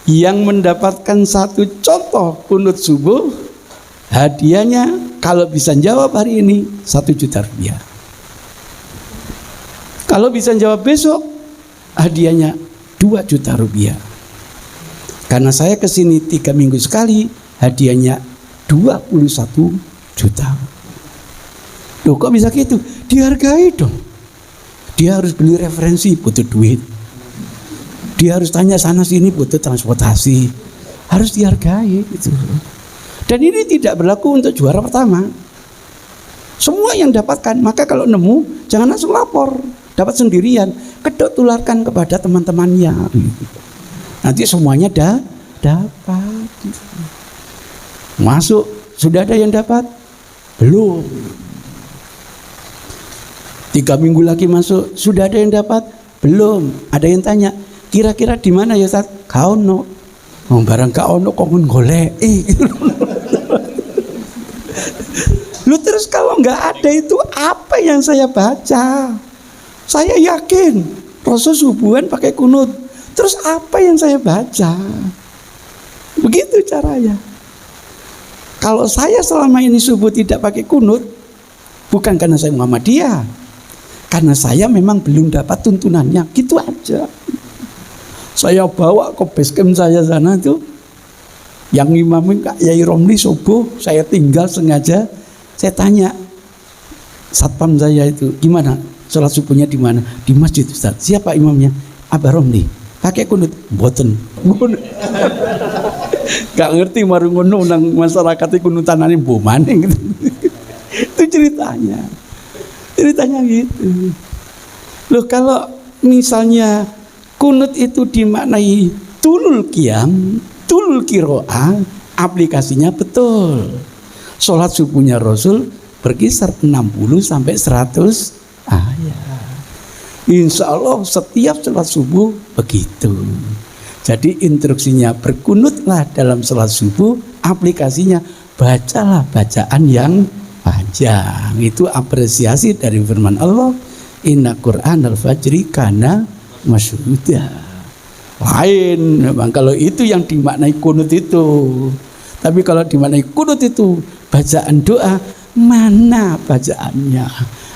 Yang mendapatkan satu contoh kunut subuh, hadiahnya kalau bisa jawab hari ini 1 juta rupiah. Kalau bisa jawab besok, hadiahnya 2 juta rupiah. Karena saya kesini 3 minggu sekali, hadiahnya 21 juta. Loh, kok bisa gitu? Dihargai dong. Dia harus beli referensi, butuh duit. Dia harus tanya sana sini, butuh transportasi. Harus dihargai gitu. Dan ini tidak berlaku untuk juara pertama. Semua yang dapatkan, maka kalau nemu jangan langsung lapor. Dapat sendirian, kedok tularkan kepada teman-temannya. Nanti semuanya dapat. Masuk, sudah ada yang dapat? Belum. 3 minggu lagi masuk, sudah ada yang dapat? Belum. Ada yang tanya, kira-kira di mana ya Ustaz? Kaono. Oh, barang kaono kok goleki. Lu terus kalau nggak ada itu apa yang saya baca? Saya yakin Rasul subuhan pakai kunut. Terus apa yang saya baca? Begitu caranya. Kalau saya selama ini subuh tidak pakai kunut, bukan karena saya Muhammadiyah, karena saya memang belum dapat tuntunannya, gitu aja. Saya bawa ke basecamp saya sana tuh, yang imamin Kak Yai Romli subuh, saya tinggal sengaja. Saya tanya satpam saya itu, gimana sholat subuhnya di mana? Di masjid Ustaz. Siapa imamnya? Abah Romli. Pakai kunut, boten. Gak ngerti marung ngono nang masyarakat kunutanane mbok maning gitu. Itu ceritanya. Ceritanya gitu. Loh, kalau misalnya kunut itu dimaknai tulul qiyam, tulul qiraah, aplikasinya betul. Sholat subuhnya Rasul berkisar 60 sampai 100 ayat. Insya Allah setiap sholat subuh begitu. Jadi instruksinya berkunutlah dalam sholat subuh, aplikasinya bacalah bacaan yang panjang. Itu apresiasi dari firman Allah, Inna Qur'an al-fajri kana masyhuda. Lain memang kalau itu yang dimaknai kunut itu. Tapi kalau dimaknai kunut itu bacaan doa, mana bacaannya?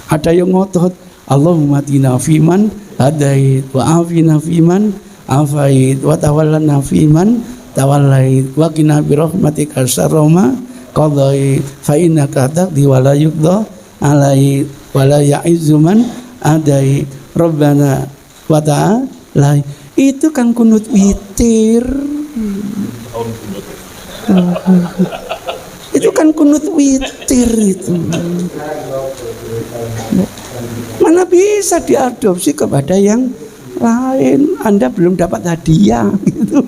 Ada yang ngotot, Allahumma atina fiman hadait wa afina fiman afait wa tawallana fiman tawallait wa qina bi rahmatika syarra ma qadait fa innaka taqdi wa la yuqda alai wa la ya'izzu man adai rabbana wa ta'ala. Itu kan kunut witir. Itu kan kunut witir itu. Mana bisa diadopsi kepada yang lain? Anda belum dapat hadiah gitu.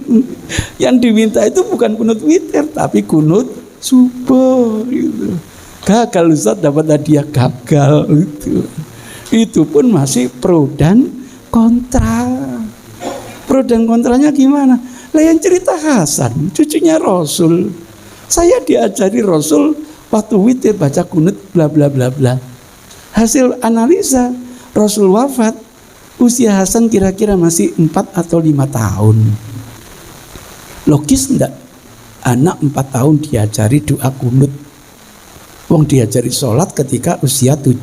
Yang diminta itu bukan kunut witir, tapi kunut subuh gitu. Gagal Ustaz dapat hadiah, gagal gitu. Itu pun masih pro dan kontra. Pro dan kontranya gimana? Lah yang cerita Hasan, cucunya Rasul. Saya diajari Rasul waktu witir baca kunut bla bla bla bla. Hasil analisa, Rasul wafat usia Hasan kira-kira masih 4 atau 5 tahun. Logis enggak? Anak 4 tahun diajari doa kunut. Wong diajari sholat ketika usia 7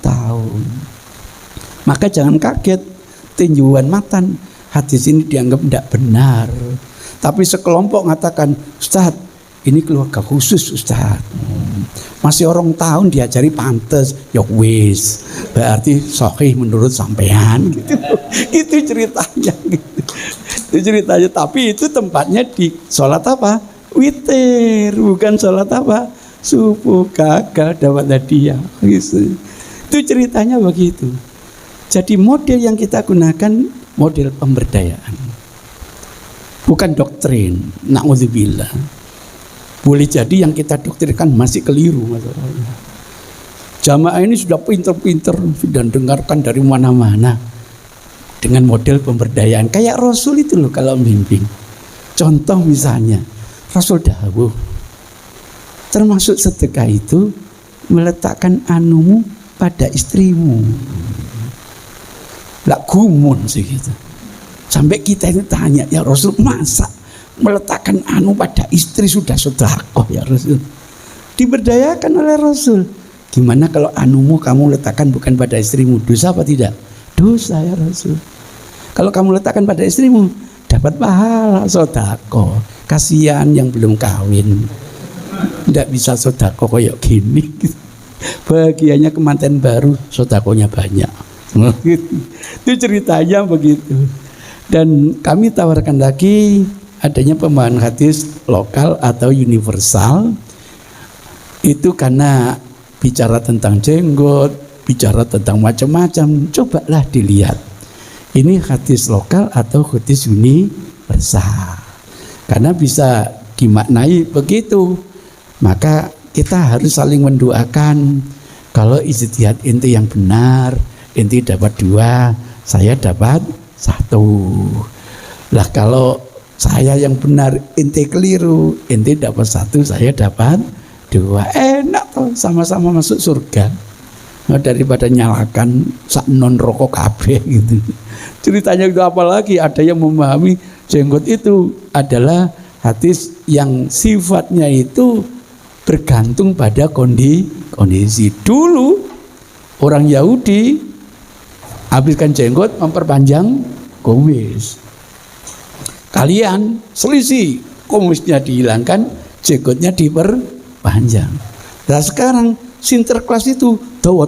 tahun. Maka jangan kaget tinjuan matan, hadis ini dianggap tidak benar. Tapi sekelompok mengatakan, Ustaz, ini keluarga khusus Ustaz. Masih orang tahun diajari pantes, ya wis, berarti sahih menurut sampean gitu. Itu ceritanya gitu. Itu ceritanya, tapi itu tempatnya di sholat apa? Witir, bukan sholat apa? Subuh, gagal dapat hadiah gitu. Itu ceritanya begitu. Jadi model yang kita gunakan model pemberdayaan, bukan doktrin. Na'udzubillah. Boleh jadi yang kita doktrinkan masih keliru masalahnya. Jamaah ini sudah pinter-pinter dan dengarkan dari mana-mana dengan model pemberdayaan. Kayak Rasul itu loh kalau membimbing. Contoh misalnya Rasul dawuh, termasuk sedekah itu meletakkan anumu pada istrimu. Lah gumun sih gitu. Sampai kita itu tanya, ya Rasul, masa meletakkan anu pada istri sudah sedekah ya Rasul? Diberdayakan oleh Rasul. Gimana kalau anumu kamu letakkan bukan pada istrimu? Dosa apa tidak? Dosa ya Rasul. Kalau kamu letakkan pada istrimu, dapat pahala sedekah. Kasihan yang belum kawin, tidak bisa sedekah kayak gini. Bahagianya kemanten baru, sedekahnya banyak. Itu ceritanya begitu. Dan kami tawarkan lagi adanya pemahaman hadis lokal atau universal. Itu karena bicara tentang jenggot, bicara tentang macam-macam. Cobalah dilihat, ini hadis lokal atau hadis universal. Karena bisa dimaknai begitu. Maka kita harus saling mendoakan. Kalau ijtihad inti yang benar, inti dapat 2, saya dapat 1. Lah kalau saya yang benar, inti keliru, inti dapat 1, saya dapat 2. Enak toh, sama-sama masuk surga. Nah, daripada nyalakan sak non rokok kabeh gitu. Ceritanya itu apalagi ada yang memahami jenggot itu adalah hadis yang sifatnya itu bergantung pada kondisi. Dulu orang Yahudi habiskan jenggot memperpanjang kumis. Kalian selisih, kumisnya dihilangkan, jenggotnya diperpanjang. Nah sekarang Sinterklas itu dawa.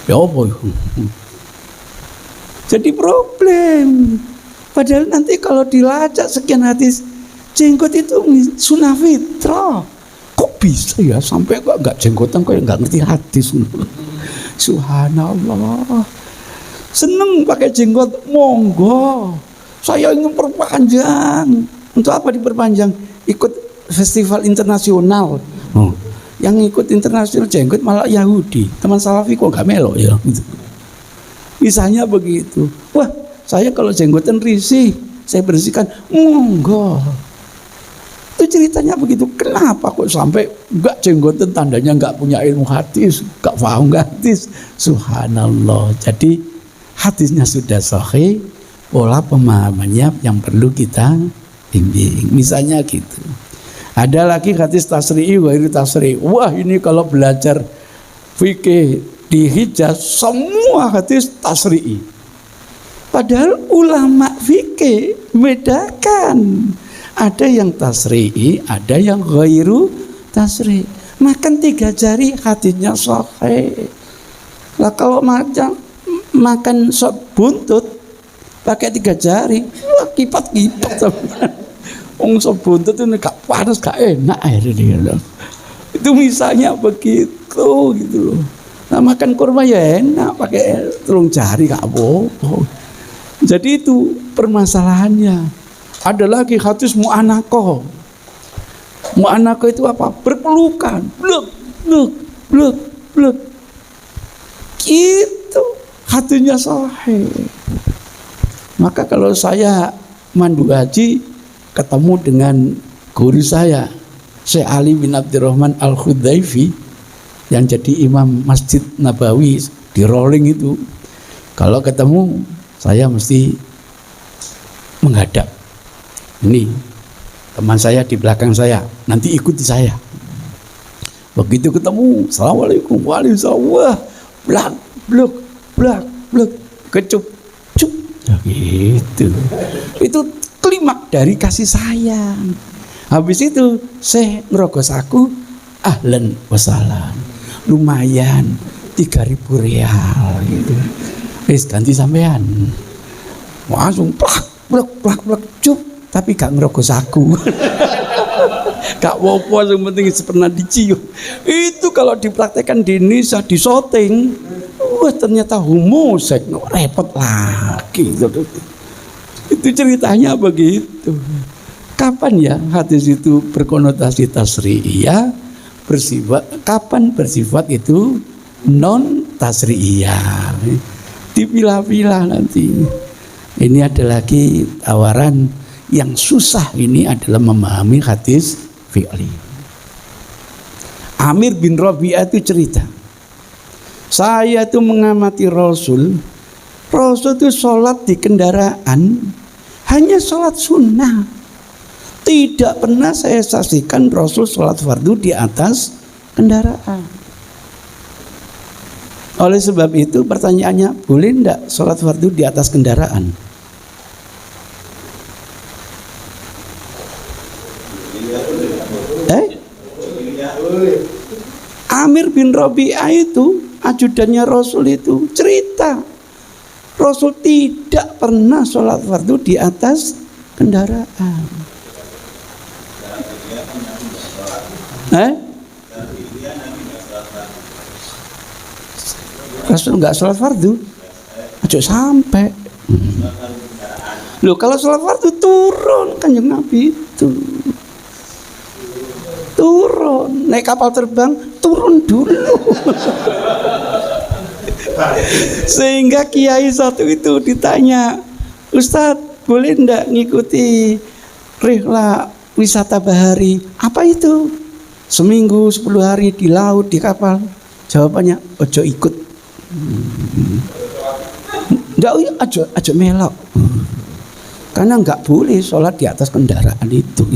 Ya apa? Jadi problem. Padahal nanti kalau dilacak sekian hadis, jenggot itu sunnah fitrah. Kok bisa ya sampai kok nggak jenggotan, kok nggak ngerti hadis? Subhanallah. Seneng pakai jenggot, monggo. Saya ingin perpanjang. Untuk apa diperpanjang? Ikut festival internasional. Yang ikut internasional jenggot malah Yahudi. Teman Salafi kok nggak melok ya? Misalnya begitu. Wah, saya kalau jenggotan risih, saya bersihkan, monggo. Itu ceritanya begitu. Kenapa kok sampai enggak jenggotan, tandanya enggak punya ilmu hadis, enggak paham hadis. Subhanallah. Jadi hadisnya sudah sahih, pola pemahamannya yang perlu kita bimbing. Misalnya gitu. Ada lagi hadis tasri'i wa ghairi tasri'i. Wah, ini kalau belajar fikih di Hijaz semua hadis tasri'i. Padahal ulama fikih bedakan. Ada yang tasri'i, ada yang ghairu tasri'i. Makan 3 jari hadisnya sahih. Lah kalau makan sop buntut pakai 3 jari, wah kipat-kipat. Sop buntut itu gak panas, gak enak akhirnya. Itu misalnya begitu gitu loh. Nah makan kurma ya enak pakai 3 jari gak apa-apa. Jadi itu permasalahannya. Ada lagi hadis mu'anaqah. Mu'anaqah itu apa? Berpelukan. Bluk. blek. Gitu, hatinya sahih. Maka kalau saya mandu haji ketemu dengan guru saya, Syekh Ali bin Abdurrahman Al-Khudaifi, yang jadi imam Masjid Nabawi di Rolling itu, kalau ketemu saya mesti menghadap. Ini teman saya di belakang saya, nanti ikuti saya. Begitu ketemu, assalamualaikum, waalaikumsalam, wah, blak, blok, blak, blok, kecup, cup, ya gitu. Itu klimak dari kasih sayang. Habis itu saya ngerogos aku, ahlan wasalan, lumayan 3.000 real gitu. Wis ganti sampean. Langsung plak, plak, plak, plak, cup. Tapi gak ngerogos aku. Gak apa-apa, yang penting pernah dicium. Itu kalau dipraktekkan di Indonesia, di syuting, wah ternyata homoseks, repot lagi. Itu ceritanya begitu. Kapan ya hadis itu berkonotasi tasri'iyah, kapan bersifat itu non tasri'iyah? Dipilah-pilah nanti. Ini ada lagi tawaran. Yang susah ini adalah memahami hadis fi'li. Amir bin Rabi'ah itu cerita, saya itu mengamati Rasul itu sholat di kendaraan hanya sholat sunnah. Tidak pernah saya saksikan Rasul sholat fardu di atas kendaraan. Oleh sebab itu pertanyaannya, boleh enggak sholat fardu di atas kendaraan? Amir bin Rabi'ah itu ajudannya Rasul itu cerita, Rasul tidak pernah sholat fardu di atas kendaraan. Rasul nggak sholat fardu, aja sampai. Loh, kalau sholat fardu turun Kanjeng Nabi itu. Turun, naik kapal terbang, turun dulu. Sehingga kiai satu itu ditanya, Ustadz, boleh ndak ngikuti rihlah wisata bahari? Apa itu? Seminggu 10 hari di laut, di kapal. Jawabannya, ojo ikut. Ndak, aja melok. Karena nggak boleh sholat di atas kendaraan itu.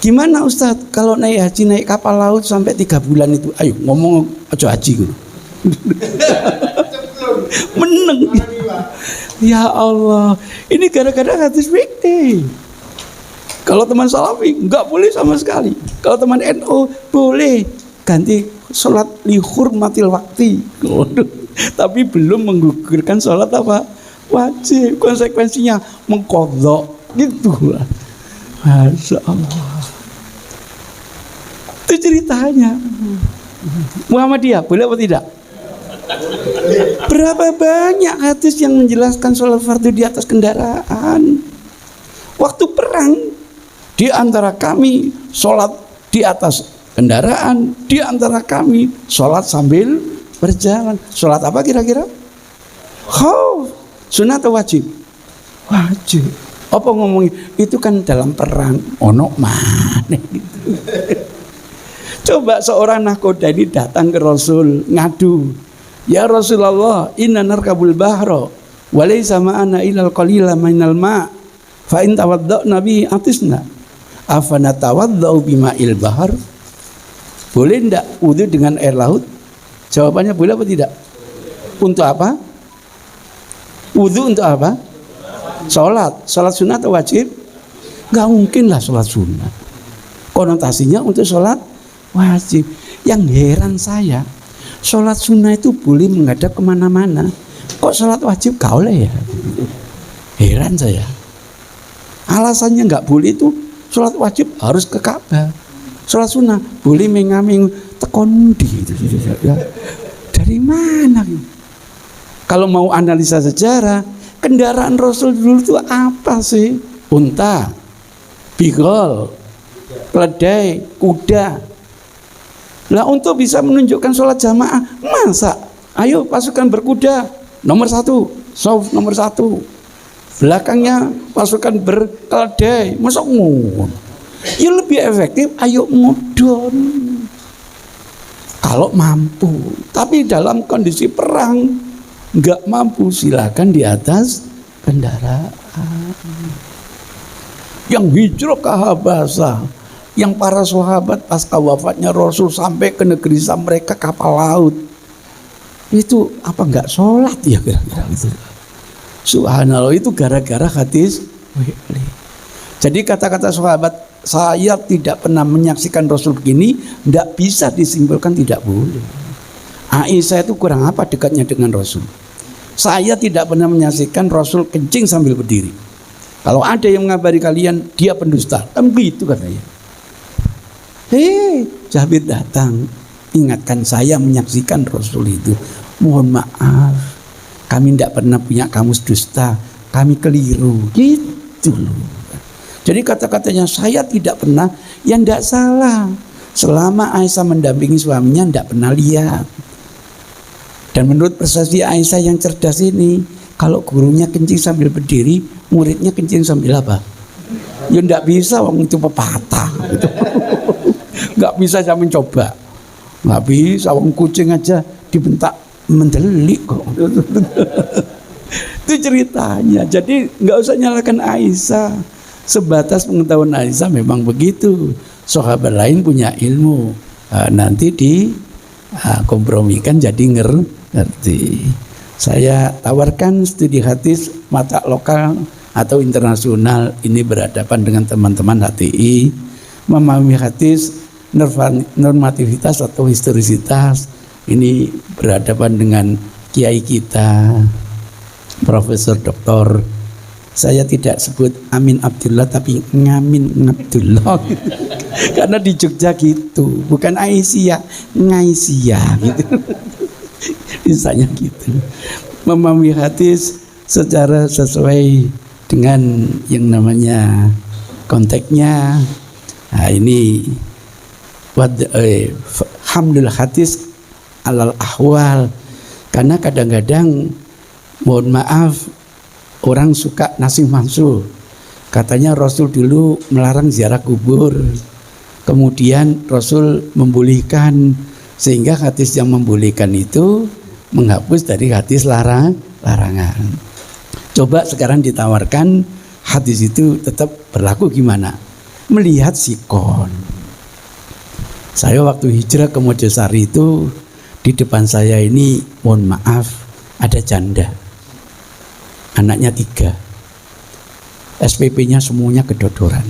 Gimana Ustadz kalau naik haji, naik kapal laut sampai 3 bulan itu? Ayo ngomong aja haji gitu. Meneng. Ya Allah, ini gara-gara hadis fikih. Kalau teman Salafi nggak boleh sama sekali. Kalau teman NU boleh ganti sholat lihur matil wakti. Tapi belum menggugurkan sholat apa? Wajib. Konsekuensinya mengqadha gitu. Masya Allah. Itu ceritanya. Muhammadiyah boleh apa tidak? Berapa banyak hadis yang menjelaskan sholat fardu di atas kendaraan? Waktu perang, di antara kami sholat di atas kendaraan, di antara kami sholat sambil berjalan. Sholat apa kira-kira? Khauf, sunnah atau wajib? Wajib. Apa ngomongin? Itu kan dalam perang, ono mana gitu. Coba seorang nahkoda ini datang ke Rasul ngadu, ya Rasulullah, inna narkabul bahra wa laysa ma'ana ilal qalila minal ma' fa in tawadda'na bi atisna afana tawadda'u bima'il bahar. Boleh enggak wudu dengan air laut? Jawabannya boleh apa tidak? Untuk apa? Wudu untuk apa? Sholat sunnah atau wajib? Gak mungkin lah sholat sunnah. Konotasinya untuk sholat wajib. Yang heran saya, sholat sunnah itu boleh menghadap kemana-mana, kok sholat wajib gak oleh ya? Heran saya. Alasannya gak boleh itu sholat wajib harus ke Ka'bah, sholat sunnah boleh mengaming tekondi. Dari mana? Kalau mau analisa sejarah, kendaraan Rasul dulu itu apa sih? Unta, bigol, keledai, kuda. Lah untuk bisa menunjukkan sholat jamaah, masa? Ayo pasukan berkuda nomor 1, shaf nomor 1, belakangnya pasukan berkeledai, masa ngono? Ya lebih efektif, ayo mudun kalau mampu. Tapi dalam kondisi perang nggak mampu, silakan di atas kendaraan. Yang hijrah ke Habasah, yang para sahabat pasca wafatnya Rasul sampai ke negeri mereka kapal laut, itu apa nggak sholat ya kira-kira gitu. Subhanallah, itu gara-gara hadis. Jadi kata-kata sahabat, saya tidak pernah menyaksikan Rasul begini, tidak bisa disimpulkan tidak boleh. Aisyah itu kurang apa dekatnya dengan Rasul? Saya tidak pernah menyaksikan Rasul kencing sambil berdiri. Kalau ada yang mengabari kalian, dia pendusta. Kan begitu katanya. Jabir datang, ingatkan saya menyaksikan Rasul itu. Mohon maaf, kami tidak pernah punya kamus dusta, kami keliru. Gitu loh. Jadi kata-katanya saya tidak pernah, yang tidak salah. Selama Aisyah mendampingi suaminya tidak pernah lihat. Dan menurut persepsi Aisyah yang cerdas ini, kalau gurunya kencing sambil berdiri, muridnya kencing sambil apa? Ya tidak bisa, wong itu pepatah. Gitu. Nggak bisa saya mencoba. Nggak bisa, wong kucing aja dibentak mendelik kok. Itu ceritanya. Jadi nggak usah nyalakan Aisyah. Sebatas pengetahuan Aisyah memang begitu. Sahabat lain punya ilmu, nanti dikompromikan jadi ngerti. Saya tawarkan studi hadis mata lokal atau internasional ini berhadapan dengan teman-teman HTI, memahami hadis normativitas atau historisitas, ini berhadapan dengan kiai kita Profesor Doktor, saya tidak sebut Amin Abdullah tapi Ngamin Abdullah karena di Jogja gitu, bukan Aisyah, Ngaisyah gitu. Misalnya gitu. Memahami hadis secara sesuai dengan yang namanya konteksnya. Nah ini hamdul hadis alal ahwal. Karena kadang-kadang mohon maaf orang suka nasih mansuh. Katanya Rasul dulu melarang ziarah kubur. Kemudian Rasul membolehkan, sehingga hadis yang membolehkan itu menghapus dari hadis larangan. Coba sekarang ditawarkan hadis itu tetap berlaku gimana? Melihat sikon. Saya waktu hijrah ke Mojosari itu, di depan saya ini mohon maaf ada janda. Anaknya 3. SPP-nya semuanya kedodoran.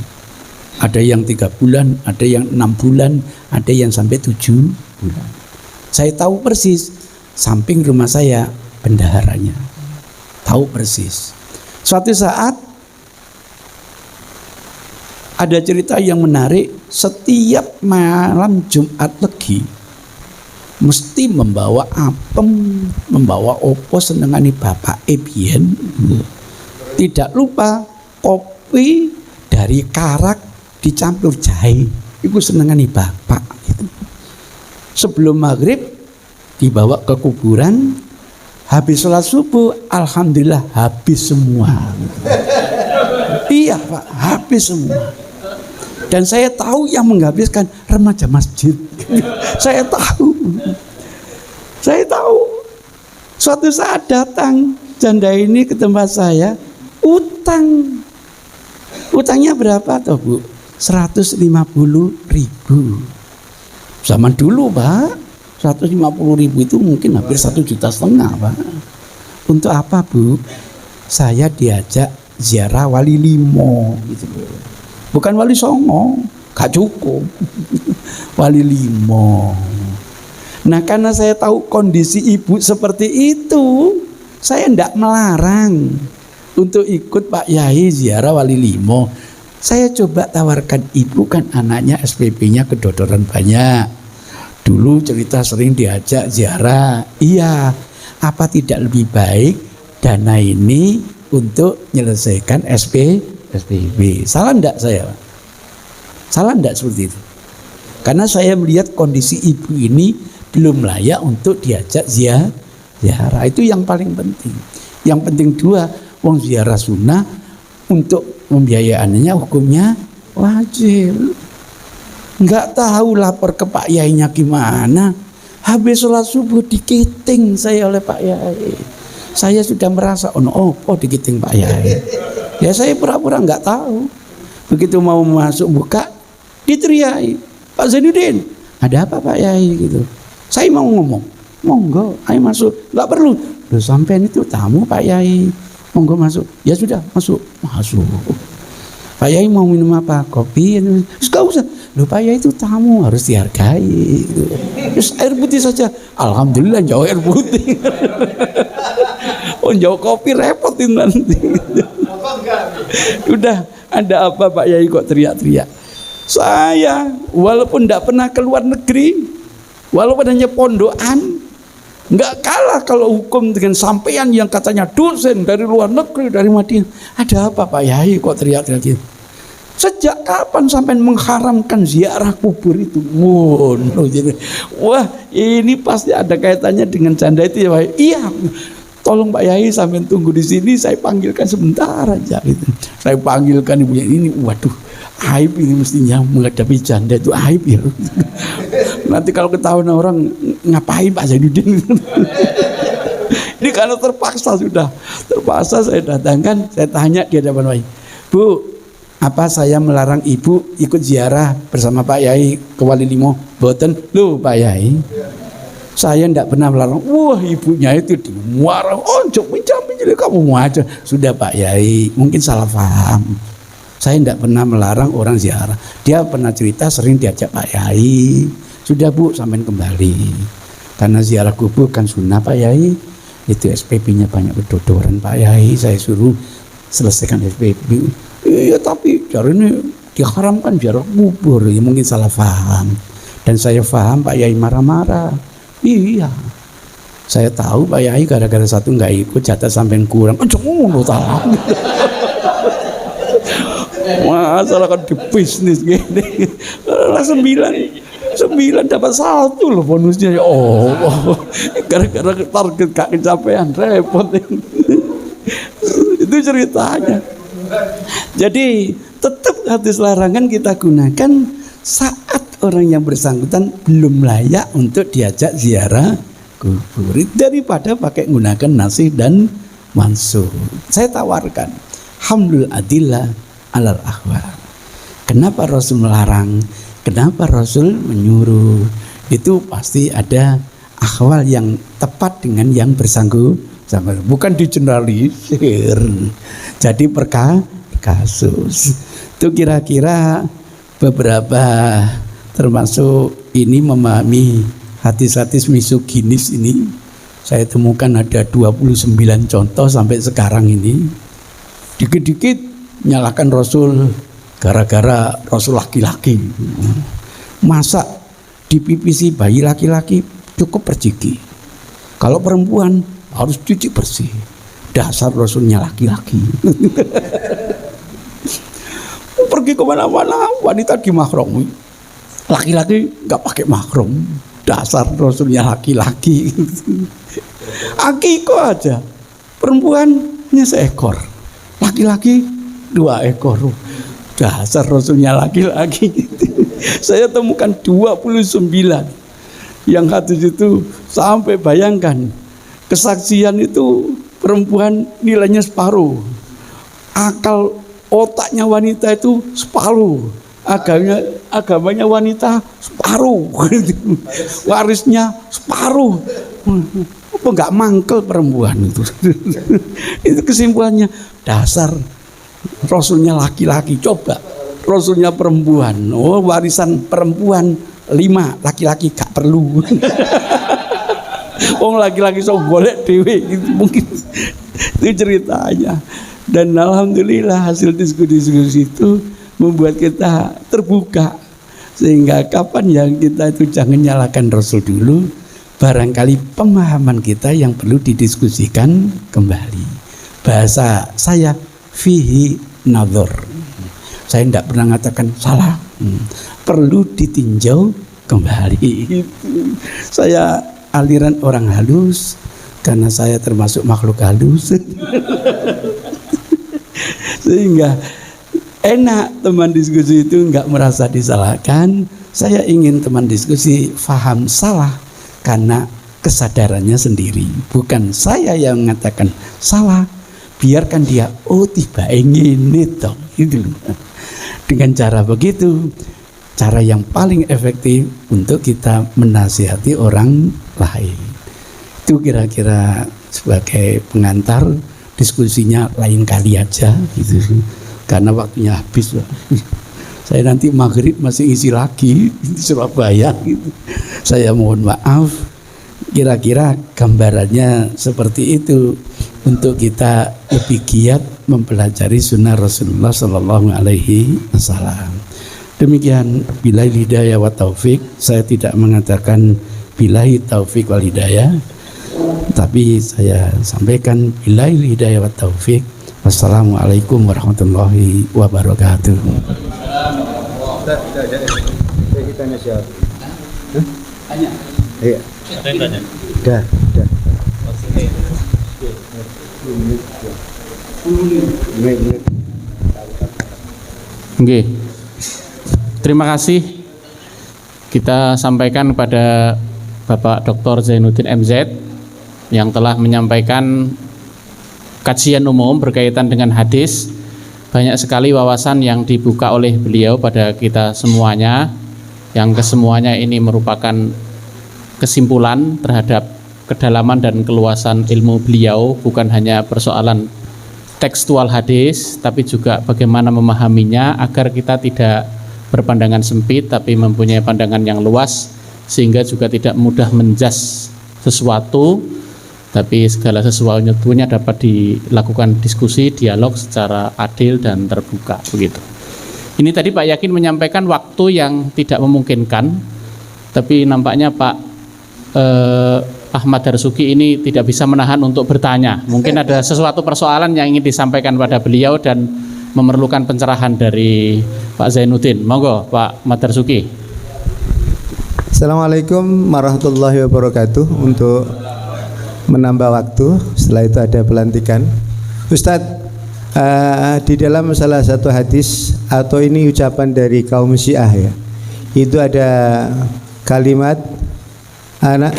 Ada yang 3 bulan, ada yang 6 bulan, ada yang sampai 7 bulan. Saya tahu persis, samping rumah saya bendaharanya. Tahu persis. Suatu saat ada cerita yang menarik, setiap malam Jumat Legi mesti membawa apem, membawa opo senengani bapak Ebien. Tidak lupa kopi dari karak dicampur jahe. Itu senengani bapak. Sebelum maghrib dibawa ke kuburan, habis sholat subuh, alhamdulillah habis semua. Iya Pak, habis semua. Dan saya tahu yang menghabiskan remaja masjid. Saya tahu. Suatu saat datang janda ini ke tempat saya, utangnya berapa toh Bu? 150.000. Zaman dulu Pak, 150.000 itu mungkin hampir 1,5 juta Pak. Untuk apa Bu? Saya diajak ziarah Wali Limo gitu. Bukan Wali Songo, gak cukup. Wali Limo. Nah karena saya tahu kondisi ibu seperti itu, saya tidak melarang untuk ikut Pak Yai ziarah Wali Limo. Saya coba tawarkan, ibu kan anaknya SPP-nya kedodoran banyak. Dulu cerita sering diajak ziarah. Iya, apa tidak lebih baik dana ini untuk menyelesaikan SPP? Salah enggak saya? Salah enggak seperti itu? Karena saya melihat kondisi ibu ini belum layak untuk diajak ziarah. Itu yang paling penting. Yang penting dua, wong ziarah sunnah, untuk membiayaannya hukumnya wajib. Enggak tahu lapor ke Pak Yainya gimana. Habis sholat subuh dikiting saya oleh Pak Yai. Saya sudah merasa oh dikiting Pak Yai. Ya saya pura-pura enggak tahu. Begitu mau masuk buka diteriaki, Pak Zainuddin, ada apa Pak Yai gitu. Saya mau ngomong, monggo, ayo masuk. Enggak perlu. Loh sampean itu tamu Pak Yai. Monggo masuk. Ya sudah, masuk. Pak Yai mau minum apa? Kopi? Enggak usah. Loh Pak Yai itu tamu, harus dihargai gitu. Terus air putih saja. Alhamdulillah jauh air putih. Oh jauh kopi repotin nanti. Udah, ada apa Pak Yai kok teriak-teriak? Saya walaupun tidak pernah keluar negeri, walaupun hanya pondokan, nggak kalah kalau hukum dengan sampean yang katanya dosen dari luar negeri, dari Madinah. Ada apa Pak Yai kok teriak-teriak gitu? Sejak kapan sampean mengharamkan ziarah kubur itu? Wah, ini pasti ada kaitannya dengan janda itu ya Pak. Iya. Tolong Pak Yai sampean tunggu di sini, saya panggilkan sebentar aja gitu. Saya panggilkan ibunya ini, waduh, aib ini mestinya menghadapi janda itu aib ya. Nanti kalau ketahuan orang ngapain Pak Zainuddin? Ini karena terpaksa sudah. Terpaksa saya datangkan, saya tanya di hadapan Pak Yai. Bu, apa saya melarang ibu ikut ziarah bersama Pak Yai ke Wali Limo? Boten. Loh Pak Yai, saya tidak pernah melarang. Wah ibunya itu dimarah. Oh jadi kamu mau aja. Sudah Pak Yai, mungkin salah paham. Saya tidak pernah melarang orang ziarah. Dia pernah cerita sering diajak Pak Yai. Sudah Bu, sampean kembali. Karena ziarah kubur kan sunnah Pak Yai. Itu SPP-nya banyak berdodoran Pak Yai. Saya suruh selesaikan SPP. Iya tapi cara ini diharamkan ziarah kubur. Ya mungkin salah paham. Dan saya paham Pak Yai marah-marah. Iya, saya tahu Pak Yai gara-gara satu nggak ikut jatah sampai kurang. Jangan tahu. Masalah kan di bisnis gini. Lah 9 dapat 1 loh bonusnya. Gara-gara target gak kecapean repot. Itu ceritanya. Jadi tetap hadis larangan kita gunakan saat orang yang bersangkutan belum layak untuk diajak ziarah kubur, daripada pakai menggunakan nasih dan mansuh. Saya tawarkan hamlul adillah alal ahwal. Kenapa Rasul melarang? Kenapa Rasul menyuruh? Itu pasti ada ahwal yang tepat dengan yang bersangkutan, bukan digeneralisir. Jadi kasus. Itu kira-kira beberapa, termasuk ini memahami hadis-hadis misoginis ini. Saya temukan ada 29 contoh sampai sekarang ini. Dikit-dikit nyalakan Rasul gara-gara Rasul laki-laki. Masa dipipisi bayi laki-laki cukup perciki, kalau perempuan harus cuci bersih. Dasar Rasulnya laki-laki. Pergi kemana-mana wanita di mahram, laki-laki nggak pakai mahram. Dasar Rasulnya laki-laki. Akikoh aja perempuannya seekor, laki-laki 2 ekor. Dasar Rasulnya laki-laki. Saya temukan 29 yang hadis itu. Sampai bayangkan, kesaksian itu perempuan nilainya separuh, akal otaknya wanita itu separuh, agamanya wanita separuh, warisnya separuh. Apa nggak mangkel perempuan itu? Itu kesimpulannya. Dasar Rasulnya laki-laki. Coba Rasulnya perempuan, warisan perempuan 5, laki-laki gak perlu. Wong laki-laki so golek dhewe gitu, mungkin itu ceritanya. Dan alhamdulillah hasil diskusi itu membuat kita terbuka, sehingga kapan yang kita itu jangan nyalakan Rasul dulu, barangkali pemahaman kita yang perlu didiskusikan kembali. Bahasa saya fihi nadhar. Saya tidak pernah mengatakan salah, perlu ditinjau kembali. Saya aliran orang halus karena saya termasuk makhluk halus. Sehingga enak teman diskusi itu nggak merasa disalahkan. Saya ingin teman diskusi faham salah karena kesadarannya sendiri, bukan saya yang mengatakan salah. Biarkan dia, oh tiba ingin itu gitu. Dengan cara begitu, cara yang paling efektif untuk kita menasihati orang lain. Itu kira-kira sebagai pengantar. Diskusinya lain kali aja gitu, karena waktunya habis. Saya nanti maghrib masih isi lagi di Surabaya gitu. Saya mohon maaf. Kira-kira gambarannya seperti itu untuk kita lebih giat mempelajari sunnah Rasulullah Sallallahu Alaihi Wasallam. Demikian, billahi hidayah wa taufik. Saya tidak mengatakan billahi taufik wal hidayah, tapi saya sampaikan billahi hidayah wa taufik. Wassalamualaikum warahmatullahi wabarakatuh. Kita tanya siapa? Tanya. Iya. Ada yang tanya? Udah. Oke. Terima kasih. Kita sampaikan kepada Bapak Dr. Zainuddin MZ yang telah menyampaikan kajian umum berkaitan dengan hadis. Banyak sekali wawasan yang dibuka oleh beliau pada kita semuanya, yang kesemuanya ini merupakan kesimpulan terhadap kedalaman dan keluasan ilmu beliau, bukan hanya persoalan tekstual hadis, tapi juga bagaimana memahaminya agar kita tidak berpandangan sempit tapi mempunyai pandangan yang luas, sehingga juga tidak mudah menjas sesuatu, tapi segala sesuatunya dapat dilakukan diskusi, dialog secara adil dan terbuka, begitu. Ini tadi Pak Yakin menyampaikan waktu yang tidak memungkinkan, tapi nampaknya Pak Ahmad Darsuki ini tidak bisa menahan untuk bertanya. Mungkin ada sesuatu persoalan yang ingin disampaikan pada beliau dan memerlukan pencerahan dari Pak Zainuddin. Monggo Pak Ahmad Darsuki. Assalamualaikum warahmatullahi wabarakatuh. Untuk menambah waktu, setelah itu ada pelantikan. Ustadz, di dalam salah satu hadis atau ini ucapan dari kaum Syiah ya, itu ada kalimat ana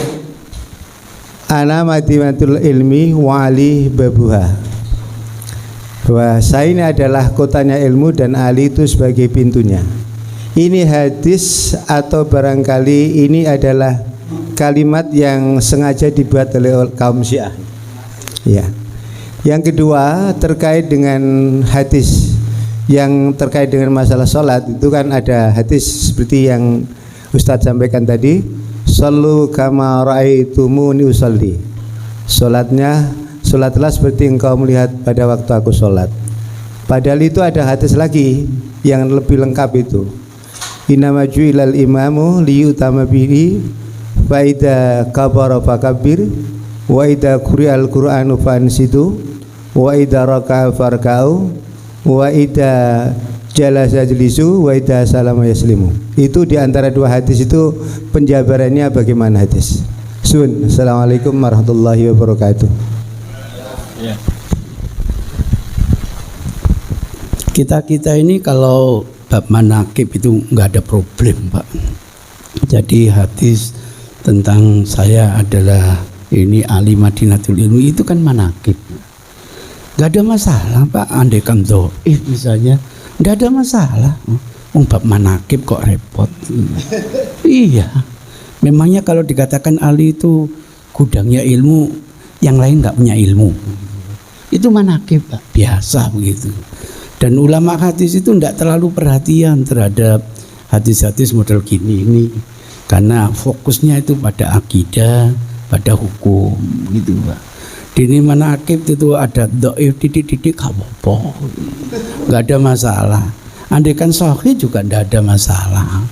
madimatul ilmi wa ali babuha, bahwa saya ini adalah kotanya ilmu dan Ali itu sebagai pintunya. Ini hadis atau barangkali ini adalah kalimat yang sengaja dibuat oleh kaum Syiah ya. Yang kedua, terkait dengan hadis yang terkait dengan masalah sholat, itu kan ada hadis seperti yang Ustadz sampaikan tadi, sallu kama ra'aitumuni usalli, sholatlah seperti engkau melihat pada waktu aku sholat. Padahal itu ada hadis lagi yang lebih lengkap itu, innama ju'ilal imamu liyutama bihi fa idza kabara fakabbir wa idza quri'al qur'anu fansitu wa idza raka'a farka'u wa idza jalasa jlisu wa idza salama yaslimu. Itu di antara dua hadis itu penjabarannya bagaimana hadis. Assalamualaikum warahmatullahi wabarakatuh. Kita ini kalau bab manakib itu nggak ada problem, Pak. Jadi hadis tentang saya adalah ini ahli Madinatul Ilmu itu kan manakib. Nggak ada masalah, Pak. Andai kan dhaif misalnya, nggak ada masalah. Bab manakib kok repot. Iya. Memangnya kalau dikatakan ahli itu gudangnya ilmu, yang lain nggak punya ilmu. Itu manakib, Pak. Biasa begitu. Dan ulama hadis itu tidak terlalu perhatian terhadap hadis-hadis model gini ini, karena fokusnya itu pada akidah, pada hukum gitu, Pak. Di ini manakib itu ada dhaif titik-titik apa-apa, nggak ada masalah. Andai kan sahih juga tidak ada masalah.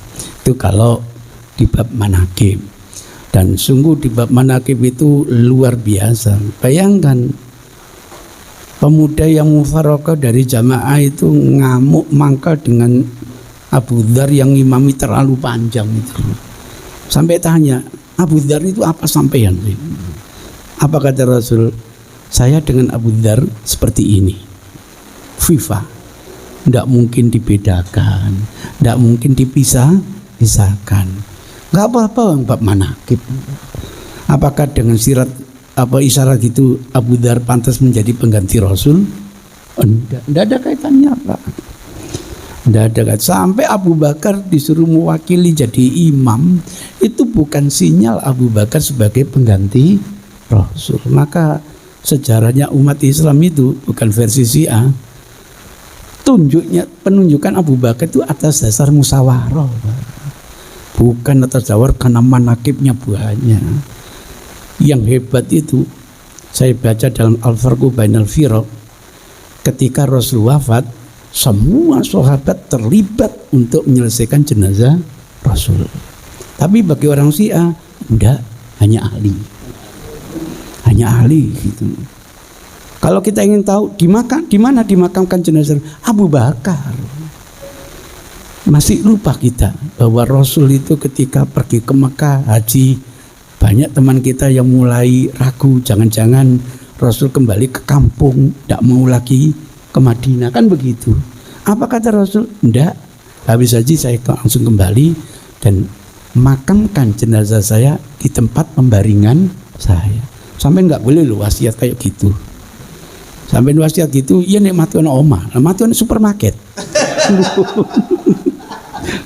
Itu kalau di bab manakib. Dan sungguh di bab manakib itu luar biasa. Bayangkan pemuda yang mufaraqah dari jamaah itu ngamuk mangkal dengan Abu Dzar yang ngimami terlalu panjang itu. Sampai tanya, Abu Dzar itu apa sampean? Apa kata Rasul? Saya dengan Abu Dzar seperti ini. FIFA, tidak mungkin dibedakan, tidak mungkin dipisahkan. Nggak apa-apa bab manakib. Apakah dengan isyarat itu Abu Dzar pantas menjadi pengganti Rasul? Tidak ada kaitannya apa. Tidak ada kaitan. Sampai Abu Bakar disuruh mewakili jadi imam, itu bukan sinyal Abu Bakar sebagai pengganti Rasul. Maka sejarahnya umat Islam itu bukan versi Syiah. Penunjukan Abu Bakar itu atas dasar musyawarah, bukan atas dasar karena manakibnya banyak. Yang hebat itu saya baca dalam Al-Farqu Bainal Firaq, ketika Rasul wafat, semua sahabat terlibat untuk menyelesaikan jenazah Rasul. Tapi bagi orang Syiah, enggak, hanya ahli gitu. Kalau kita ingin tahu di mana dimakamkan jenazah Abu Bakar, masih lupa kita bahwa Rasul itu ketika pergi ke Mekah haji, banyak teman kita yang mulai ragu, jangan-jangan Rasul kembali ke kampung, tidak mau lagi ke Madinah, kan begitu. Apa kata Rasul? Enggak, habis haji saya langsung kembali dan makamkan jenazah saya di tempat pembaringan saya. Sampai enggak boleh lo wasiat kayak gitu. Sampai wasiat gitu, iya nek matuan oma, matuan supermarket.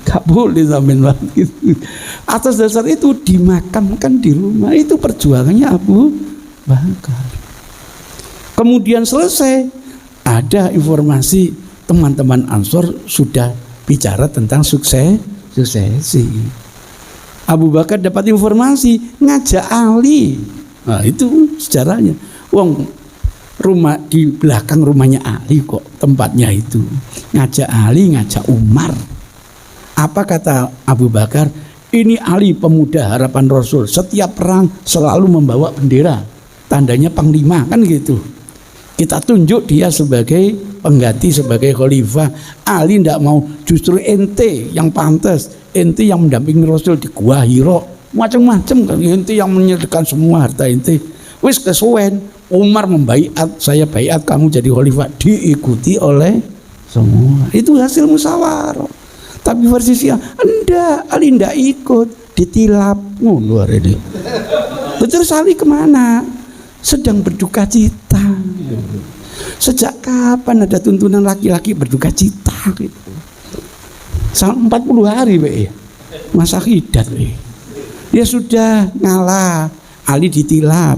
Gak boleh sampai gitu. Atas dasar itu dimakamkan di rumah, itu perjuangannya Abu Bakar. Kemudian selesai, ada informasi teman-teman Ansor sudah bicara tentang suksesi. Abu Bakar dapat informasi ngajak Ali. Nah, itu sejarahnya. Wong rumah di belakang rumahnya Ali kok tempatnya itu. Ngajak Ali, ngajak Umar. Apa kata Abu Bakar? Ini Ali pemuda harapan Rasul. Setiap perang selalu membawa bendera. Tandanya panglima, kan gitu. Kita tunjuk dia sebagai pengganti, sebagai khalifah. Ali tidak mau, justru ente yang pantas, ente yang mendampingi Rasul di Gua Hira, macam-macam kan, ente yang menyerahkan semua harta ente. Wis kesuwen, Umar membaiat, saya baiat kamu jadi khalifah, diikuti oleh semua. Itu hasil musyawarah. Tapi versi Syiah, enggak, Ali enggak ikut, ditilap. Luar ini. Terus Ali kemana? Sedang berduka cita. Sejak kapan ada tuntunan laki-laki berduka cita gitu? 40 hari ya. Masa hidat ya sudah ngalah, Ali ditilap.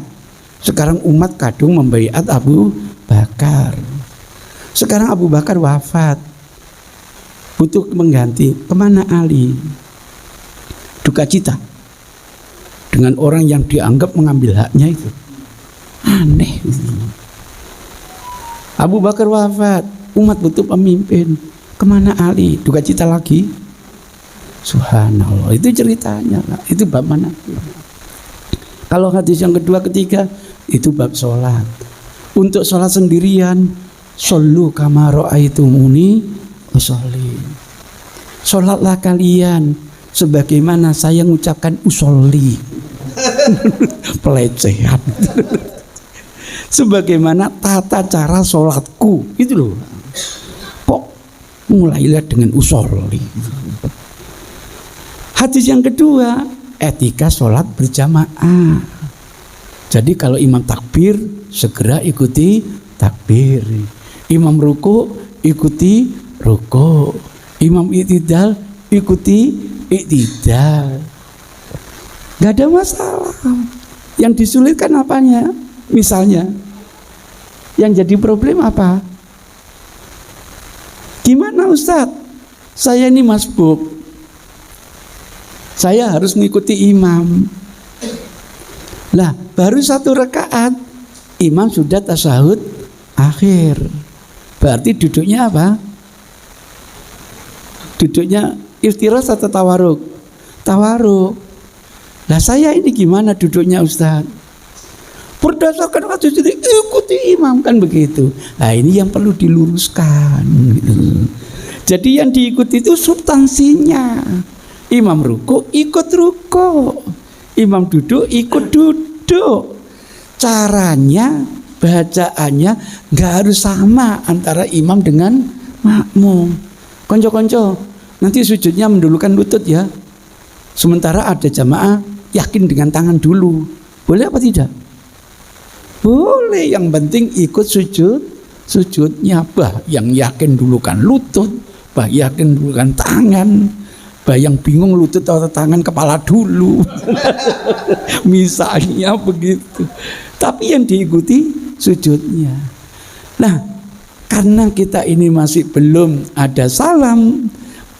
Sekarang umat kadung membaiat Abu Bakar. Sekarang Abu Bakar wafat, butuh mengganti. Kemana Ali? Duka cita dengan orang yang dianggap mengambil haknya itu. Aneh. Abu Bakar wafat, umat butuh pemimpin. Kemana Ali? Duka cita lagi. Subhanallah, itu ceritanya. Itu bab mana? Kalau hadis yang kedua, ketiga, itu bab sholat. Untuk sholat sendirian, shollu kama ra'aitumuni usolli. Sholatlah kalian sebagaimana saya mengucapkan usolli. Pelecehan. Sebagaimana tata cara sholatku, itu loh. Kok mulailah dengan usolli. Hadis yang kedua, etika sholat berjamaah. Jadi kalau imam takbir, segera ikuti takbir. Imam ruku, ikuti ruku. Imam i'tidal, ikuti i'tidal. Gak ada masalah. Yang disulitkan apanya? Misalnya, yang jadi problem apa? Gimana Ustadz? Saya ini masbuk, saya harus mengikuti imam. Lah, baru 1 rakaat, imam sudah tasyahud akhir. Berarti duduknya apa? Duduknya iftirash atau tawaruk? Tawaruk. Lah saya ini gimana duduknya Ustadz? Berdasarkan hadis ini ikuti imam, kan begitu. Nah ini yang perlu diluruskan gitu. Jadi yang diikuti itu substansinya. Imam ruku ikut ruku, imam duduk ikut duduk. Caranya, bacaannya nggak harus sama antara imam dengan makmum. Konco-konco, nanti sujudnya mendulukan lutut ya. Sementara ada jamaah yakin dengan tangan dulu. Boleh apa tidak? Boleh, yang penting ikut sujudnya. Bah yang yakin dulukan lutut, bah yakin dulukan tangan. Yang bingung lutut atau tangan, kepala dulu. Misalnya begitu. Tapi yang diikuti sujudnya. Nah, karena kita ini masih belum ada salam,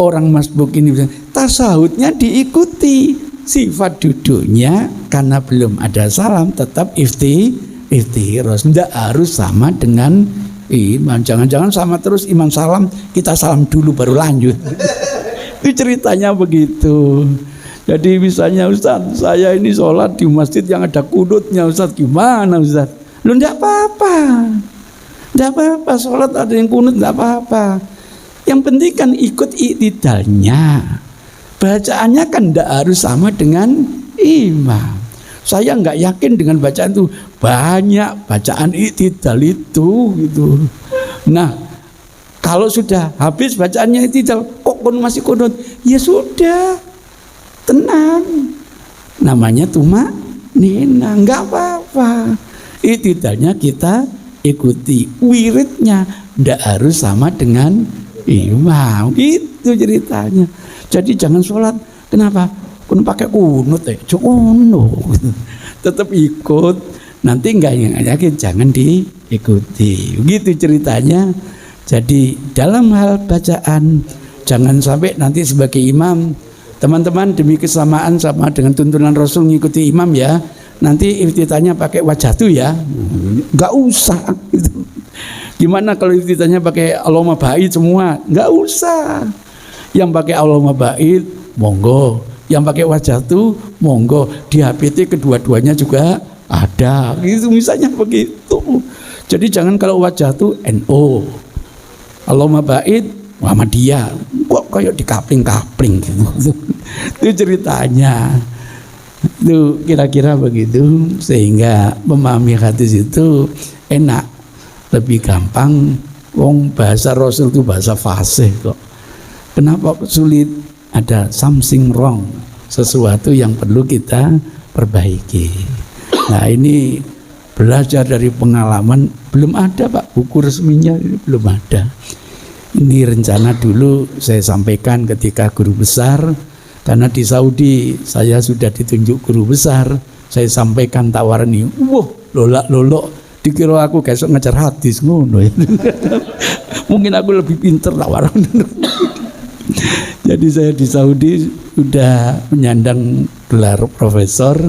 orang masbuk ini tasahudnya diikuti. Sifat duduknya karena belum ada salam tetap iftiros. Tidak harus sama dengan imam. Jangan-jangan sama terus, imam salam kita salam dulu baru lanjut. Itu ceritanya begitu. Jadi misalnya Ustaz, saya ini sholat di masjid yang ada kunutnya, Ustaz, gimana Ustaz? Lu enggak apa-apa, enggak apa-apa, sholat ada yang kunut enggak apa-apa. Yang penting kan ikut iktidalnya. Bacaannya kan enggak harus sama dengan imam. Saya enggak yakin dengan bacaan itu, banyak bacaan iktidal itu gitu. Nah, kalau sudah habis bacaannya iktidal, kok masih kunut, ya sudah, tenang, namanya tumak nina, nggak apa-apa. Iktidalnya kita ikuti, wiridnya nggak harus sama dengan imam, gitu ceritanya. Jadi jangan sholat, kenapa? Kun pakai kunut cukup, tetap ikut. Nanti nggak yakin, jangan diikuti, gitu ceritanya. Jadi dalam hal bacaan, jangan sampai nanti sebagai imam, teman-teman demi kesamaan sama dengan tuntunan Rasul ngikuti imam ya. Nanti iftitahnya pakai wajatu ya, nggak usah. Gitu. Gimana kalau iftitahnya pakai Allahumma ba'id semua? Nggak usah. Yang pakai Allahumma ba'id, monggo. Yang pakai wajatu, monggo. Di HPT kedua-duanya juga ada. Gitu misalnya begitu. Jadi jangan kalau wajatu NO, Allahumma ba'id Muhammadiyah, kok kayak dikapling-kapling gitu. Itu ceritanya. Itu kira-kira begitu, sehingga memahami hadis itu enak, lebih gampang. Wong bahasa Rasul itu bahasa fasih kok. Kenapa sulit? Ada something wrong, sesuatu yang perlu kita perbaiki. Nah, ini belajar dari pengalaman, belum ada Pak, buku resminya belum ada. Ini rencana dulu saya sampaikan ketika guru besar, karena di Saudi saya sudah ditunjuk guru besar. Saya sampaikan tawaran ini, wah lolak, dikira aku besok ngajar hadis ngono. Mungkin aku lebih pinter tawaran. Jadi saya di Saudi sudah menyandang gelar profesor,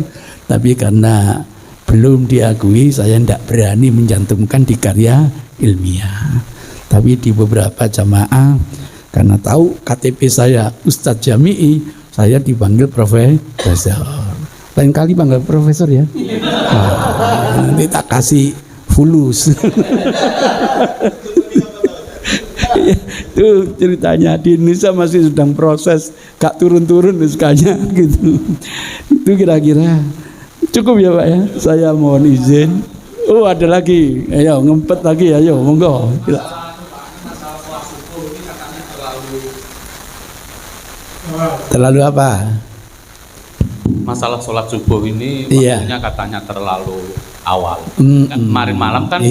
tapi karena belum diakui, saya tidak berani mencantumkan di karya ilmiah. Tapi di beberapa jamaah, karena tahu KTP saya Ustadz Jami'i, saya dipanggil profesor. Lain kali panggil profesor ya. Nah, nanti tak kasih fulus. Itu ceritanya, di Indonesia masih sedang proses, gak turun-turun misalnya gitu. Itu kira-kira cukup ya Pak ya. Saya mohon izin. Oh ada lagi, ayo ngempet lagi, ayo monggo. Terlalu apa? Masalah sholat subuh ini waktunya katanya terlalu awal. Kan kemarin malam kan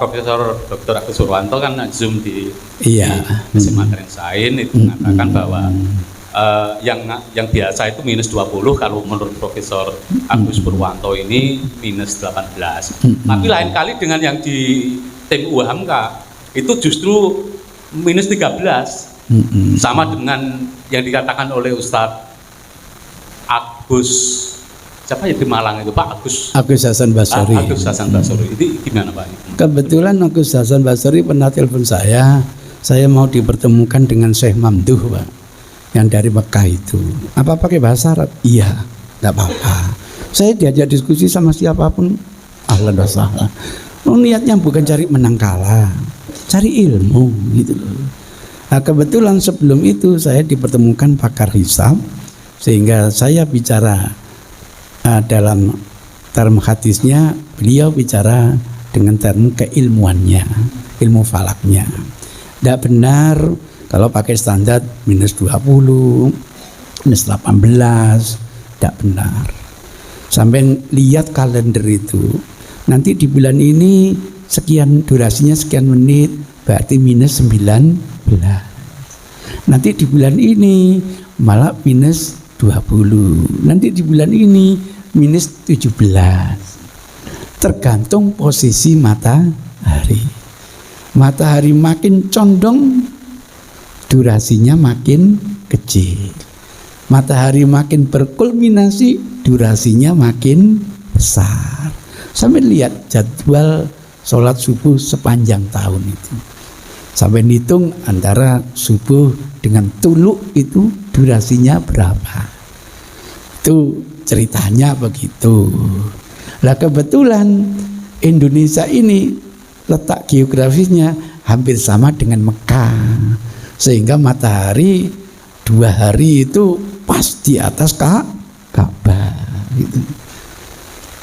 Profesor Dr. Agus Surwanto kan Zoom di SMA Keren Sain itu mengatakan bahwa yang biasa itu minus 20, kalau menurut Profesor Agus Purwanto ini minus 18. Tapi lain kali dengan yang di tim UHMK itu justru minus 13. Sama dengan yang dikatakan oleh Ustadz Agus, siapa ya di Malang itu Pak Agus Hasan Basori. Agus Hasan Basori itu gimana Pak? Kebetulan Agus Hasan Basori pernah telepon saya mau dipertemukan dengan Syekh Mamduh Pak, yang dari Mekah itu. Apa pakai bahasa Arab? Iya, nggak apa-apa. Saya diajak diskusi sama siapapun, ahlan wa sahlan. Niatnya bukan cari menang kalah, cari ilmu gitu loh. Nah, kebetulan sebelum itu saya dipertemukan pakar hisab, sehingga saya bicara dalam term hadisnya, beliau bicara dengan term keilmuannya, ilmu falaknya. Tidak benar kalau pakai standar minus 20, minus 18, tidak benar. Sampai lihat kalender itu, nanti di bulan ini sekian durasinya sekian menit, berarti minus 19. Nanti di bulan ini malah minus 20. Nanti di bulan ini minus 17. Tergantung posisi matahari. Matahari makin condong, durasinya makin kecil. Matahari makin berkulminasi, durasinya makin besar. Sampai lihat jadwal sholat subuh sepanjang tahun itu. Sampai hitung antara subuh dengan tuluk itu durasinya berapa. Itu ceritanya begitu. Lah kebetulan Indonesia ini letak geografisnya hampir sama dengan Mekah. Sehingga matahari 2 hari itu pas di atas Ka'bah gitu.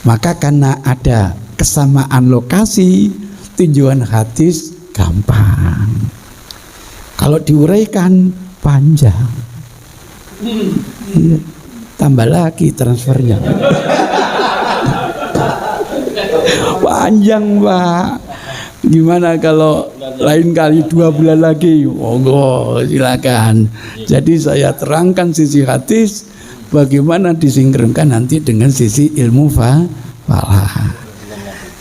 Maka karena ada kesamaan lokasi, tinjauan hadis gampang. Kalau diuraikan panjang. Iya, tambah lagi transfernya. Panjang, Pak. Gimana kalau lain kali 2 bulan lagi? Monggo, silakan. Jadi saya terangkan sisi hadis, bagaimana disinkronkan nanti dengan sisi ilmu falak.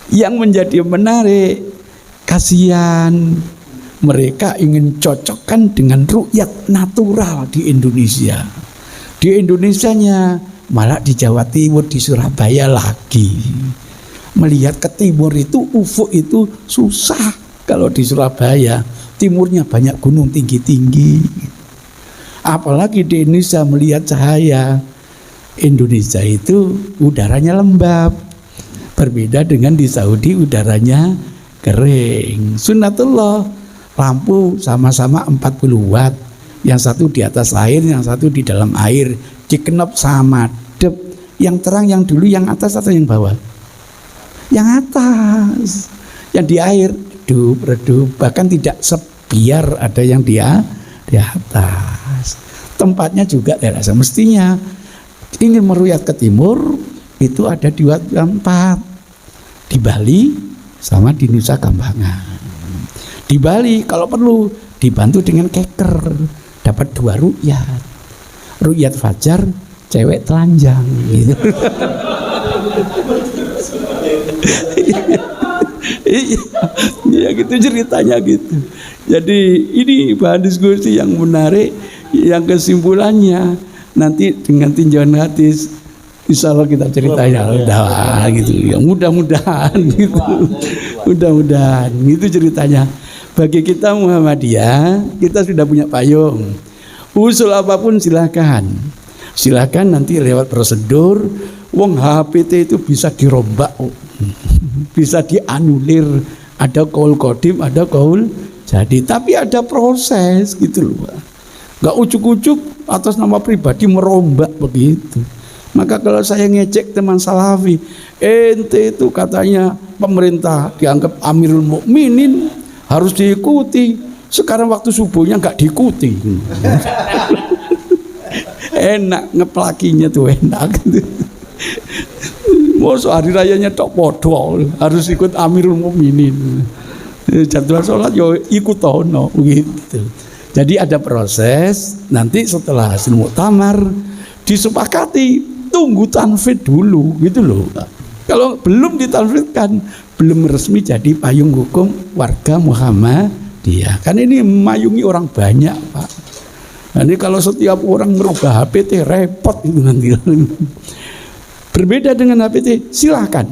Yang menjadi menarik, kasihan mereka ingin cocokkan dengan ru'yat natural di Indonesia. Di Indonesianya malah di Jawa Timur, di Surabaya lagi. Melihat ke timur itu, ufuk itu susah. Kalau di Surabaya, timurnya banyak gunung tinggi-tinggi. Apalagi di Indonesia melihat cahaya. Indonesia itu udaranya lembab. Berbeda dengan di Saudi udaranya kering. Sunnatullah, lampu sama-sama 40 watt. Yang satu di atas air, yang satu di dalam air. Dikenop sama dep. Yang terang yang dulu yang atas atau yang bawah? Yang atas. Yang di air redup. Bahkan tidak sebiar ada yang di atas. Tempatnya juga daerah semestinya. Ingin meruyat ke timur, itu ada di tempat. Di Bali sama di Nusa Kambangan. Di Bali kalau perlu dibantu dengan keker, dapat 2 ru'yat. Ru'yat fajar, cewek telanjang gitu. Iya gitu ceritanya gitu. Jadi ini bahan diskusi yang menarik, yang kesimpulannya nanti dengan tinjauan hadis insya Allah kita ceritanya udah gitu. Ya mudah-mudahan gitu. Mudah-mudahan itu ceritanya. Bagi kita Muhammadiyah, kita sudah punya payung. Usul apapun silakan nanti lewat prosedur. Wong HPT itu bisa dirombak, bisa dianulir. Ada qaul qadim, ada qaul jadi. Tapi ada proses gitu loh. Gak ujuk-ujuk atas nama pribadi merombak begitu. Maka kalau saya ngecek teman salafi, ente itu katanya pemerintah dianggap Amirul Mukminin harus diikuti. Sekarang waktu subuhnya nggak diikuti. Enak ngeplakinya tuh enak. Mau hari rayanya tok podo harus ikut Amirul Mukminin. Jadwal sholat yo ikut tono gitu. Jadi ada proses. Nanti setelah hasil muktamar disepakati, tunggu tanfid dulu gitu loh. Kalau belum ditanfidkan, belum resmi jadi payung hukum warga Muhammadiyah. Kan ini memayungi orang banyak, Pak. Nanti kalau setiap orang merubah HPT repot itu nanti. Berbeda dengan HPT, silakan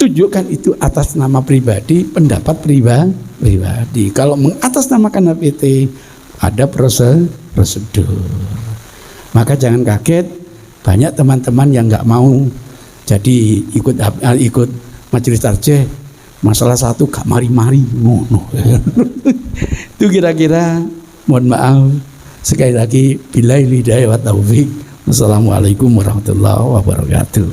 tunjukkan itu atas nama pribadi, pendapat pribadi. Kalau mengatasnamakan HPT, ada prosedur. Maka jangan kaget, banyak teman-teman yang nggak mau jadi ikut majelis tarjih. Masalah satu gak mari-mari ngono. Itu kira-kira Mohon maaf. Sekali lagi, billahi hidayah wa taufik. Wassalamualaikum warahmatullahi wabarakatuh.